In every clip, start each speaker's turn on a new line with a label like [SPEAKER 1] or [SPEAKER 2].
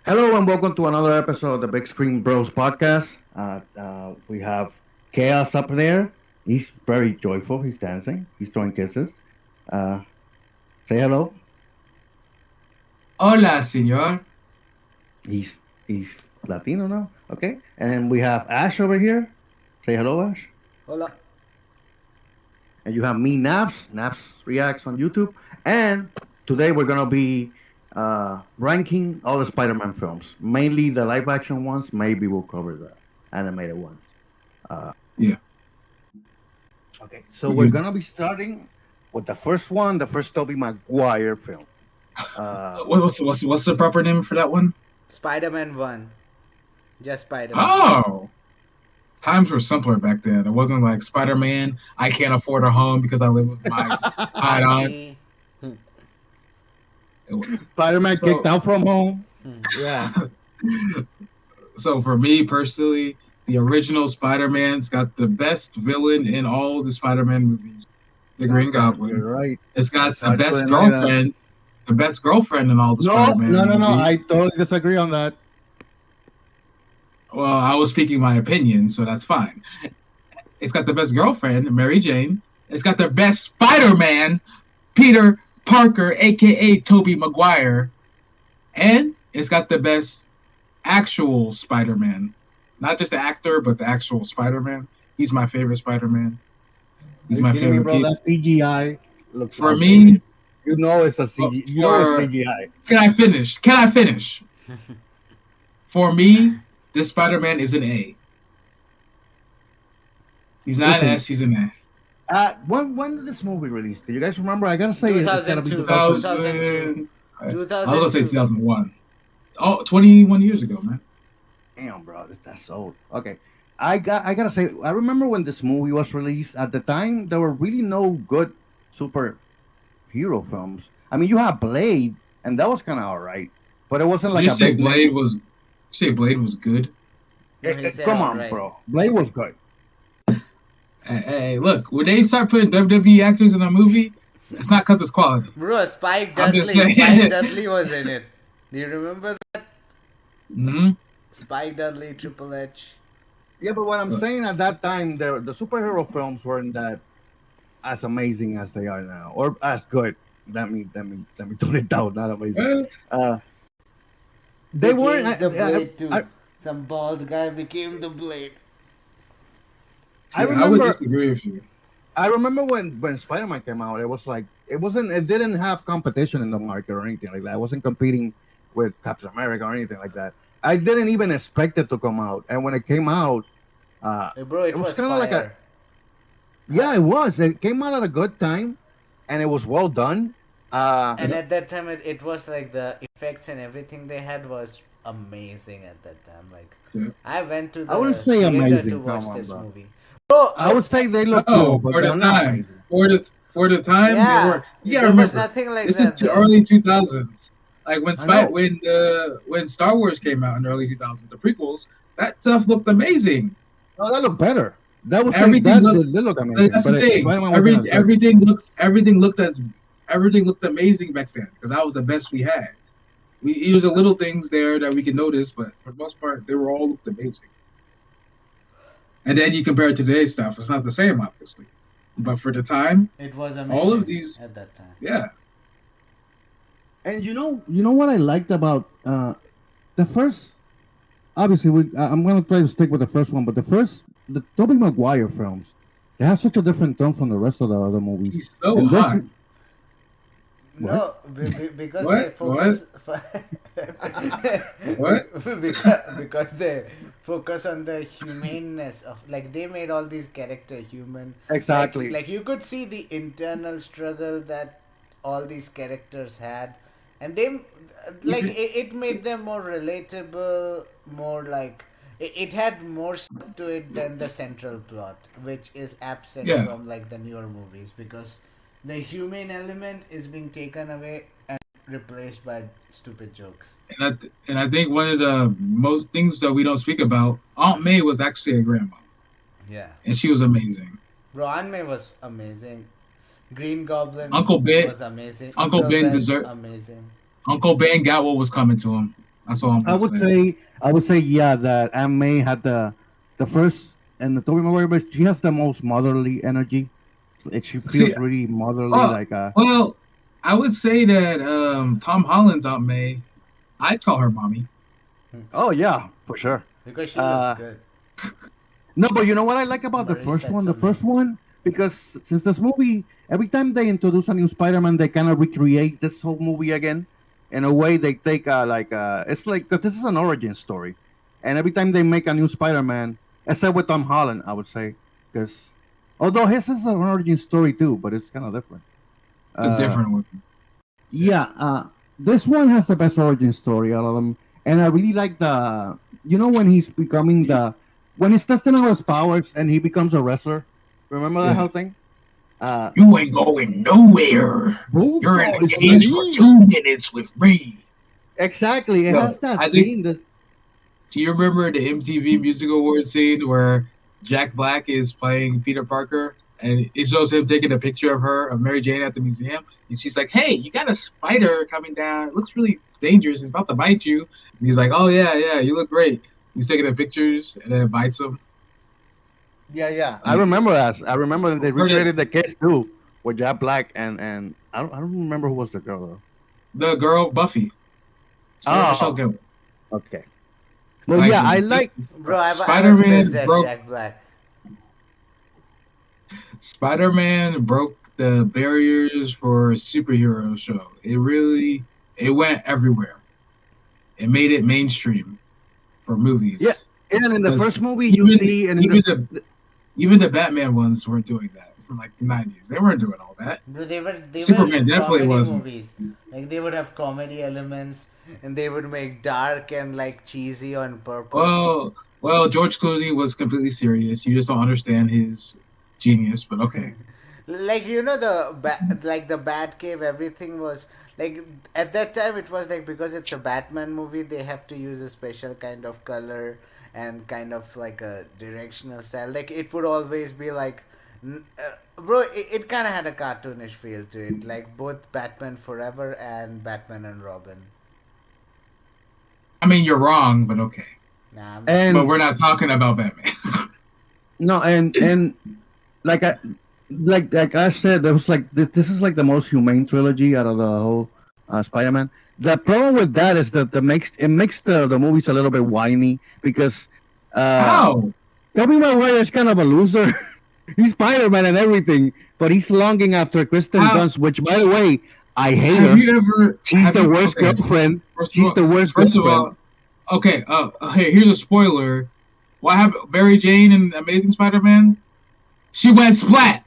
[SPEAKER 1] Hello and welcome to another episode of the Big Screen Bros podcast. We have Chaos up there. He's very joyful. He's dancing. He's throwing kisses. Uh, Say hello.
[SPEAKER 2] Hola, señor.
[SPEAKER 1] He's Latino now. Okay. And we have Ash over here. Say hello, Ash.
[SPEAKER 3] Hola.
[SPEAKER 1] And you have me, Naps. Naps reacts on YouTube. And today we're gonna be ranking all the Spider-Man films, mainly the live-action ones. Maybe we'll cover the animated ones. Uh,
[SPEAKER 2] Yeah.
[SPEAKER 1] okay, so we're gonna be starting with the first one, the first Tobey Maguire film.
[SPEAKER 2] What's the proper name for that one?
[SPEAKER 3] Spider-Man 1. Just Spider-Man.
[SPEAKER 2] Oh, times were simpler back then. It wasn't like Spider-Man. I can't afford a home because I live with my hide on.
[SPEAKER 1] Spider-Man
[SPEAKER 2] So-
[SPEAKER 1] kicked out from home. Yeah,
[SPEAKER 2] So for me personally, the original Spider-Man's got the best villain in all the Spider-Man movies, the Green Goblin.
[SPEAKER 1] You're right.
[SPEAKER 2] It's got
[SPEAKER 1] It's hard
[SPEAKER 2] the
[SPEAKER 1] to
[SPEAKER 2] best
[SPEAKER 1] deny that.
[SPEAKER 2] girlfriend, the best girlfriend in all the
[SPEAKER 1] No,
[SPEAKER 2] Spider-Man
[SPEAKER 1] no, no, no.
[SPEAKER 2] movies.
[SPEAKER 1] I totally disagree on that.
[SPEAKER 2] Well, I was speaking my opinion, so that's fine. It's got the best girlfriend, Mary Jane. It's got the best Spider-Man, Peter Parker, aka Tobey Maguire. And it's got the best actual Spider-Man. Not just the actor, but the actual Spider-Man. He's my favorite Spider-Man. He's
[SPEAKER 1] Are you
[SPEAKER 2] my
[SPEAKER 1] kidding me,
[SPEAKER 2] favorite
[SPEAKER 1] bro?
[SPEAKER 2] Peter.
[SPEAKER 1] That CGI looks
[SPEAKER 2] For
[SPEAKER 1] amazing.
[SPEAKER 2] me,
[SPEAKER 1] You know it's a CGI. You know it's
[SPEAKER 2] for-
[SPEAKER 1] CGI.
[SPEAKER 2] can I finish? For me, this Spider-Man is an A. He's not
[SPEAKER 1] Listen.
[SPEAKER 2] an S, he's an A.
[SPEAKER 1] When did this movie release? Do you guys remember? I gotta say it's gotta be
[SPEAKER 3] 2002.
[SPEAKER 1] 2000.
[SPEAKER 2] 2000. I was gonna say
[SPEAKER 3] 2002.
[SPEAKER 2] 2001. Oh, 21 years ago, man.
[SPEAKER 1] Damn, bro, that's old. Okay, I gotta say, I remember when this movie was released. At the time, there were really no good superhero films. I mean, you had Blade, and that was kind of alright, but it wasn't like
[SPEAKER 2] you
[SPEAKER 1] a
[SPEAKER 2] say
[SPEAKER 1] big
[SPEAKER 2] Blade was. You say Blade was good.
[SPEAKER 3] No, he said
[SPEAKER 1] Come on,
[SPEAKER 3] alright.
[SPEAKER 1] bro, Blade was good.
[SPEAKER 2] Hey, look, when they start putting WWE actors in a movie, it's not because it's quality.
[SPEAKER 3] Bro, Spike
[SPEAKER 2] I'm
[SPEAKER 3] Dudley.
[SPEAKER 2] just saying.
[SPEAKER 3] Spike Dudley was in it. Do you remember that?
[SPEAKER 2] Hmm.
[SPEAKER 3] Spike Dudley, Triple H.
[SPEAKER 1] Yeah, but what I'm saying at that time, the superhero films weren't that as amazing as they are now, or as good. Let me tone it down. Not amazing. They weren't.
[SPEAKER 3] changed the Blade too.
[SPEAKER 1] I-
[SPEAKER 3] Some bald guy became the Blade.
[SPEAKER 1] I
[SPEAKER 2] would
[SPEAKER 1] remember.
[SPEAKER 2] disagree with you.
[SPEAKER 1] I remember when Spider-Man came out, it was like it didn't have competition in the market or anything like that. It wasn't competing with Captain America or anything like that. I didn't even expect it to come out, and when it came out,
[SPEAKER 3] Hey, bro, it,
[SPEAKER 1] It was
[SPEAKER 3] was
[SPEAKER 1] kinda like
[SPEAKER 3] fire.
[SPEAKER 1] yeah, it was. It came out at a good time, and it was well done.
[SPEAKER 3] And at that time, it was like the effects and everything they had was amazing at that time. Like,
[SPEAKER 2] Yeah.
[SPEAKER 3] I went to the
[SPEAKER 1] I wouldn't say
[SPEAKER 3] theater
[SPEAKER 1] amazing,
[SPEAKER 3] to watch
[SPEAKER 1] come on,
[SPEAKER 3] this
[SPEAKER 1] bro.
[SPEAKER 3] movie. Bro,
[SPEAKER 1] I would say they look
[SPEAKER 2] Oh,
[SPEAKER 1] cool, but
[SPEAKER 2] for the
[SPEAKER 1] they're not
[SPEAKER 2] time.
[SPEAKER 1] amazing.
[SPEAKER 2] For the time,
[SPEAKER 3] yeah,
[SPEAKER 2] they were. You gotta
[SPEAKER 3] there was
[SPEAKER 2] remember,
[SPEAKER 3] nothing like
[SPEAKER 2] this
[SPEAKER 3] that.
[SPEAKER 2] is
[SPEAKER 3] then.
[SPEAKER 2] early 2000s. Like when
[SPEAKER 1] I know.
[SPEAKER 2] when Star Wars came out in the early 2000s, the prequels, that stuff looked amazing.
[SPEAKER 1] No, that looked better. That was
[SPEAKER 2] Everything
[SPEAKER 1] that
[SPEAKER 2] looked-
[SPEAKER 1] did look amazing.
[SPEAKER 2] That's
[SPEAKER 1] but
[SPEAKER 2] the thing.
[SPEAKER 1] Spider-Man wasn't as good.
[SPEAKER 2] Everything looked amazing back then because that was the best we had. It was the little things there that we could notice, but for the most part, they were all looked amazing. And then you compare it to today's stuff; it's not the same, obviously. But for the time,
[SPEAKER 3] It was amazing
[SPEAKER 2] all of these,
[SPEAKER 3] at that time.
[SPEAKER 2] yeah,
[SPEAKER 1] And you know what I liked about the first. Obviously, I'm gonna try to stick with the first one, but the Tobey Maguire films, they have such a different tone from the rest of the other movies.
[SPEAKER 2] he's so
[SPEAKER 1] And this-
[SPEAKER 2] hot.
[SPEAKER 3] No, because
[SPEAKER 2] What?
[SPEAKER 3] they focus.
[SPEAKER 2] What?
[SPEAKER 3] because they focus on the humaneness of, like, they made all these characters human.
[SPEAKER 1] Exactly.
[SPEAKER 3] Like you could see the internal struggle that all these characters had, and they like it made them more relatable, more like it had more stuff to it than the central plot, which is absent
[SPEAKER 2] Yeah.
[SPEAKER 3] from like the newer movies, because the human element is being taken away and replaced by stupid jokes.
[SPEAKER 2] And I think one of the most things that we don't speak about, Aunt May was actually a grandma,
[SPEAKER 3] Yeah,
[SPEAKER 2] and she was amazing.
[SPEAKER 3] bro, Aunt May was amazing. Green Goblin
[SPEAKER 2] Uncle Ben-
[SPEAKER 3] was amazing.
[SPEAKER 2] Uncle Ben deserve-
[SPEAKER 3] amazing.
[SPEAKER 2] Uncle Ben got what was coming to him. That's all I'm
[SPEAKER 1] I
[SPEAKER 2] gonna
[SPEAKER 1] would
[SPEAKER 2] say.
[SPEAKER 1] say, yeah, that Aunt May had the first, and the Tobey Maguire, but she has the most motherly energy. Like she
[SPEAKER 2] See,
[SPEAKER 1] feels really motherly,
[SPEAKER 2] oh,
[SPEAKER 1] like
[SPEAKER 2] well, I would say that Tom Holland's Aunt May. I'd call her mommy.
[SPEAKER 1] oh yeah, for sure.
[SPEAKER 3] Because she looks
[SPEAKER 1] Uh,
[SPEAKER 3] good.
[SPEAKER 1] no, but you know what I like about the first
[SPEAKER 3] Marisa
[SPEAKER 1] one? The
[SPEAKER 3] Tomei.
[SPEAKER 1] first one, because since this movie, every time they introduce a new Spider-Man, they kind of recreate this whole movie again. In a way, they take it's like, 'cause this is an origin story, and every time they make a new Spider-Man, except with Tom Holland, I would say, because although his is an origin story too, but it's kind of different.
[SPEAKER 2] It's a
[SPEAKER 1] Uh,
[SPEAKER 2] different one. Yeah.
[SPEAKER 1] yeah, this one has the best origin story out of them, and I really like when he's becoming when he's testing out his powers and he becomes a wrestler. Remember that
[SPEAKER 2] Yeah.
[SPEAKER 1] whole thing?
[SPEAKER 2] You ain't going nowhere. You're in
[SPEAKER 1] Bullseye
[SPEAKER 2] the
[SPEAKER 1] is
[SPEAKER 2] cage for
[SPEAKER 1] ready.
[SPEAKER 2] 2 minutes with me.
[SPEAKER 1] Exactly, it
[SPEAKER 2] Yo,
[SPEAKER 1] has that
[SPEAKER 2] I think.
[SPEAKER 1] scene. That
[SPEAKER 2] Do you remember the MTV Music Awards scene where Jack Black is playing Peter Parker and it shows him taking a picture of her, of Mary Jane at the museum, and she's like, "Hey, you got a spider coming down. It looks really dangerous. It's about to bite you." And he's like, "Oh yeah, you look great." He's taking the pictures and then it bites him.
[SPEAKER 1] yeah, I remember that. I remember that they
[SPEAKER 2] Heard it.
[SPEAKER 1] recreated the kiss too with Jack Black and I don't remember who was the girl though.
[SPEAKER 2] The girl Buffy, Sarah Michelle
[SPEAKER 1] Oh,
[SPEAKER 2] Gellar.
[SPEAKER 1] okay. Well, yeah, I like.
[SPEAKER 3] Bro, I was
[SPEAKER 2] Spider-Man
[SPEAKER 3] pissed at
[SPEAKER 2] broke
[SPEAKER 3] Jack Black.
[SPEAKER 2] Spider-Man broke the barriers for a superhero show. It went everywhere. It made it mainstream for movies.
[SPEAKER 1] Yeah, and in the
[SPEAKER 2] 'Cause
[SPEAKER 1] first movie, you
[SPEAKER 2] even
[SPEAKER 1] see, and in
[SPEAKER 2] even the even the Batman ones weren't doing that from like the 90s. They weren't doing all that.
[SPEAKER 3] Bro, they were
[SPEAKER 2] Superman definitely
[SPEAKER 3] comedy
[SPEAKER 2] wasn't.
[SPEAKER 3] movies. Like they would have comedy elements, and they would make dark and like cheesy on purpose.
[SPEAKER 2] Well, George Clooney was completely serious. You just don't understand his genius, but okay.
[SPEAKER 3] Like the Batcave, everything was like at that time it was like because it's a Batman movie, they have to use a special kind of color and kind of like a directional style. Like it would always be like, bro, it kind of had a cartoonish feel to it, like both Batman Forever and Batman and Robin.
[SPEAKER 2] I mean, you're wrong, but okay.
[SPEAKER 3] Nah,
[SPEAKER 2] But
[SPEAKER 1] and
[SPEAKER 2] we're not talking about Batman.
[SPEAKER 1] no, and like I said, there was like this is like the most humane trilogy out of the whole Spider-Man. The problem with that is that it makes the movies a little bit whiny because
[SPEAKER 2] How?
[SPEAKER 1] Tobey Maguire is kind of a loser. He's Spider-Man and everything, but he's longing after Kristen
[SPEAKER 2] How?
[SPEAKER 1] Dunst, which, by the way, I hate
[SPEAKER 2] Have
[SPEAKER 1] her.
[SPEAKER 2] you ever?
[SPEAKER 1] She's
[SPEAKER 2] have
[SPEAKER 1] the
[SPEAKER 2] you-
[SPEAKER 1] worst
[SPEAKER 2] okay,
[SPEAKER 1] girlfriend.
[SPEAKER 2] First of
[SPEAKER 1] She's
[SPEAKER 2] all,
[SPEAKER 1] the worst
[SPEAKER 2] first of
[SPEAKER 1] girlfriend.
[SPEAKER 2] all, okay. Hey, here's a spoiler. What happened? Mary Jane and Amazing Spider-Man. She went splat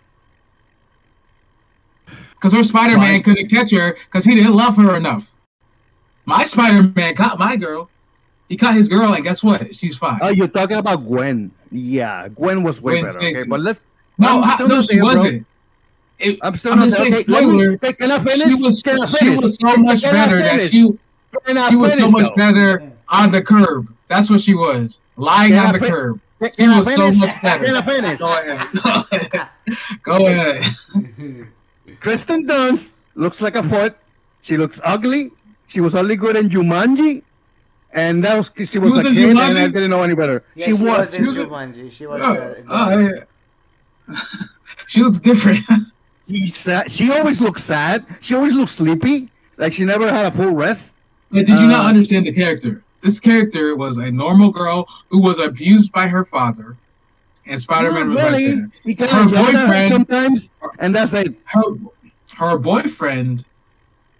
[SPEAKER 2] because her Spider-Man
[SPEAKER 1] Fine.
[SPEAKER 2] couldn't catch her because he didn't love her enough. My Spider-Man caught my girl. He caught his girl, and guess what? She's fine.
[SPEAKER 1] Oh, you're talking about Gwen. Yeah, Gwen was way
[SPEAKER 2] Gwen
[SPEAKER 1] better. Okay,
[SPEAKER 2] Stacy.
[SPEAKER 1] but let's.
[SPEAKER 2] No,
[SPEAKER 1] I'm still
[SPEAKER 2] no,
[SPEAKER 1] not
[SPEAKER 2] she
[SPEAKER 1] there, bro.
[SPEAKER 2] wasn't.
[SPEAKER 1] I'm still
[SPEAKER 2] I'm
[SPEAKER 1] not
[SPEAKER 2] just
[SPEAKER 1] there.
[SPEAKER 2] saying,
[SPEAKER 1] Okay,
[SPEAKER 2] spoiler.
[SPEAKER 1] can I finish?
[SPEAKER 2] She was
[SPEAKER 1] Can I
[SPEAKER 2] she
[SPEAKER 1] finish?
[SPEAKER 2] was so much
[SPEAKER 1] Can I
[SPEAKER 2] better that
[SPEAKER 1] finish? Can I
[SPEAKER 2] she was so
[SPEAKER 1] finish,
[SPEAKER 2] much
[SPEAKER 1] though?
[SPEAKER 2] better on the curb. That's what she was, lying
[SPEAKER 1] Can I
[SPEAKER 2] on the
[SPEAKER 1] fin-
[SPEAKER 2] curb. She
[SPEAKER 1] Can I
[SPEAKER 2] was so
[SPEAKER 1] finish?
[SPEAKER 2] much better.
[SPEAKER 1] Can I finish?
[SPEAKER 2] Go ahead. Go ahead.
[SPEAKER 1] Kristen Dunst looks like a foot. She looks ugly. She was only good in Jumanji, and that was she was
[SPEAKER 2] was
[SPEAKER 1] a
[SPEAKER 2] in
[SPEAKER 1] kid, and
[SPEAKER 2] Jumanji?
[SPEAKER 1] I didn't know any better.
[SPEAKER 3] yeah,
[SPEAKER 1] she was.
[SPEAKER 3] in
[SPEAKER 2] She was a-
[SPEAKER 3] Jumanji. She was
[SPEAKER 2] She looks different.
[SPEAKER 1] She always looks sad. She always looks sleepy. Like she never had a full rest.
[SPEAKER 2] But did you not understand the character? This character was a normal girl who was abused by her father, and Spider-Man was
[SPEAKER 1] Not really.
[SPEAKER 2] right
[SPEAKER 1] He
[SPEAKER 2] there.
[SPEAKER 1] kind
[SPEAKER 2] Her
[SPEAKER 1] of yelled at her
[SPEAKER 2] boyfriend,
[SPEAKER 1] sometimes, and that's it.
[SPEAKER 2] her boyfriend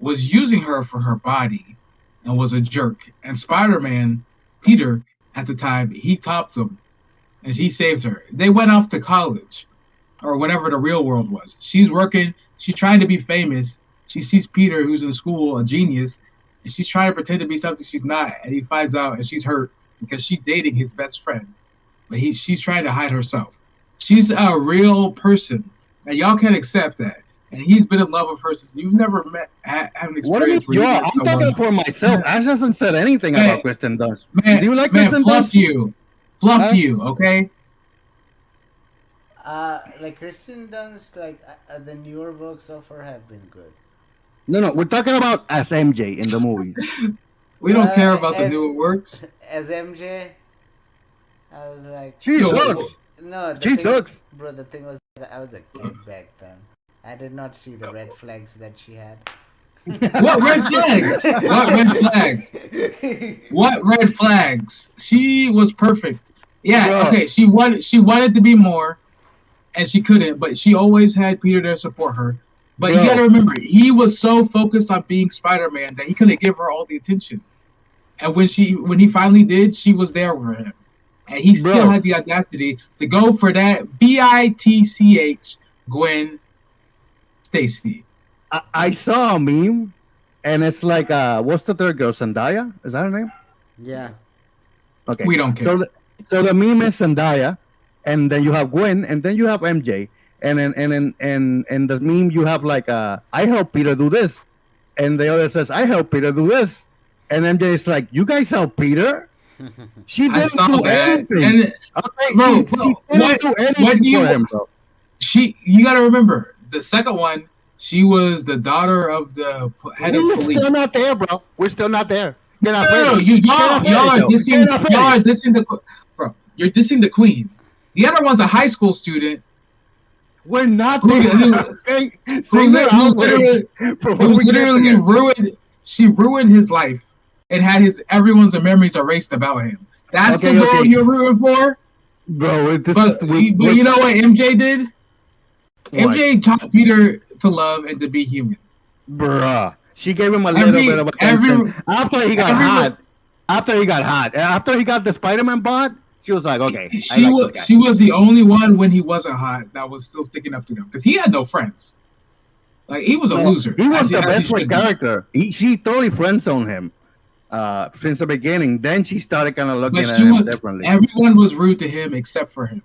[SPEAKER 2] was using her for her body and was a jerk. And Spider-Man, Peter, at the time, he topped him and he saved her. They went off to college or whatever the real world was. She's working, she's trying to be famous. She sees Peter, who's in school, a genius, and she's trying to pretend to be something she's not. And he finds out and she's hurt because she's dating his best friend. But she's trying to hide herself. She's a real person. And y'all can't accept that. And he's been in love with her since you've never met, had an
[SPEAKER 1] What do you
[SPEAKER 2] experience where you
[SPEAKER 1] draw?
[SPEAKER 2] met
[SPEAKER 1] I'm talking
[SPEAKER 2] someone.
[SPEAKER 1] for myself. Ash hasn't said anything
[SPEAKER 2] Man,
[SPEAKER 1] about Kristen Dunst.
[SPEAKER 2] Man,
[SPEAKER 1] Do you like
[SPEAKER 2] man,
[SPEAKER 1] Kristen
[SPEAKER 2] fluff
[SPEAKER 1] Dunst?
[SPEAKER 2] you. Fluff
[SPEAKER 1] Huh?
[SPEAKER 2] you, okay?
[SPEAKER 3] Like Kristen Dunst, like the newer works of her have been good.
[SPEAKER 1] No, we're talking about as MJ in the movie.
[SPEAKER 2] We don't care about the newer works.
[SPEAKER 3] As MJ, I was like,
[SPEAKER 1] She
[SPEAKER 2] Yo,
[SPEAKER 1] sucks.
[SPEAKER 3] no,
[SPEAKER 1] She sucks.
[SPEAKER 3] bro. The thing was, that I was a kid back then. I did not see the red flags that she had.
[SPEAKER 2] What red flags? What red flags? What red flags? She was perfect. Yeah,
[SPEAKER 1] Bro.
[SPEAKER 2] okay. She wanted to be more, and she couldn't. But she always had Peter there to support her. But
[SPEAKER 1] Bro.
[SPEAKER 2] you gotta remember, he was so focused on being Spider-Man that he couldn't give her all the attention. And when he finally did, she was there for him, and he still
[SPEAKER 1] Bro.
[SPEAKER 2] had the audacity to go for that bitch Gwen Stacy.
[SPEAKER 1] I saw a meme, and it's like, what's the third girl? Zendaya? Is that her name?
[SPEAKER 3] Yeah.
[SPEAKER 1] Okay.
[SPEAKER 2] We don't care.
[SPEAKER 1] So the meme is Zendaya, and then you have Gwen, and then you have MJ, and in the meme you have like, I help Peter do this, and the other says, I help Peter do this, and MJ is like, you guys help Peter? She
[SPEAKER 2] I
[SPEAKER 1] didn't
[SPEAKER 2] saw
[SPEAKER 1] do
[SPEAKER 2] that.
[SPEAKER 1] anything.
[SPEAKER 2] And
[SPEAKER 1] Okay,
[SPEAKER 2] Bro,
[SPEAKER 1] she didn't do anything
[SPEAKER 2] what do you-
[SPEAKER 1] for him, bro.
[SPEAKER 2] you gotta remember, the second one, she was the daughter of the head of
[SPEAKER 1] We're
[SPEAKER 2] police.
[SPEAKER 1] still not there, bro. We're still not there. You're not
[SPEAKER 2] No,
[SPEAKER 1] ready.
[SPEAKER 2] y'all
[SPEAKER 1] You're
[SPEAKER 2] are
[SPEAKER 1] not ready,
[SPEAKER 2] dissing,
[SPEAKER 1] though.
[SPEAKER 2] y'all are dissing bro. You're dissing the queen. The other one's a high school student
[SPEAKER 1] We're not
[SPEAKER 2] Who-
[SPEAKER 1] there.
[SPEAKER 2] who-
[SPEAKER 1] Okay?
[SPEAKER 2] who
[SPEAKER 1] Single
[SPEAKER 2] literally-
[SPEAKER 1] outrage for
[SPEAKER 2] who
[SPEAKER 1] what we get
[SPEAKER 2] literally
[SPEAKER 1] there.
[SPEAKER 2] ruined. She ruined his life and had everyone's memories erased about him. That's
[SPEAKER 1] Okay,
[SPEAKER 2] the girl
[SPEAKER 1] okay.
[SPEAKER 2] you're rooting for.
[SPEAKER 1] Bro, this
[SPEAKER 2] But
[SPEAKER 1] is
[SPEAKER 2] you know what MJ did?
[SPEAKER 1] What?
[SPEAKER 2] MJ taught Peter to love and to be human.
[SPEAKER 1] Bruh. She gave him a little
[SPEAKER 2] Every-
[SPEAKER 1] bit of attention.
[SPEAKER 2] every-
[SPEAKER 1] After he got
[SPEAKER 2] every-
[SPEAKER 1] hot. After he got the Spider-Man bod, she was like, okay.
[SPEAKER 2] She
[SPEAKER 1] I like
[SPEAKER 2] was
[SPEAKER 1] this guy.
[SPEAKER 2] she was the only one when he wasn't hot that was still sticking up to him because he had no friends. Like he was a
[SPEAKER 1] No,
[SPEAKER 2] loser.
[SPEAKER 1] He was
[SPEAKER 2] as
[SPEAKER 1] the
[SPEAKER 2] as
[SPEAKER 1] best
[SPEAKER 2] should be.
[SPEAKER 1] character. She totally friend zoned him since the beginning. Then she started kind of looking
[SPEAKER 2] But
[SPEAKER 1] at
[SPEAKER 2] she
[SPEAKER 1] him
[SPEAKER 2] was,
[SPEAKER 1] differently.
[SPEAKER 2] everyone was rude to him except for him.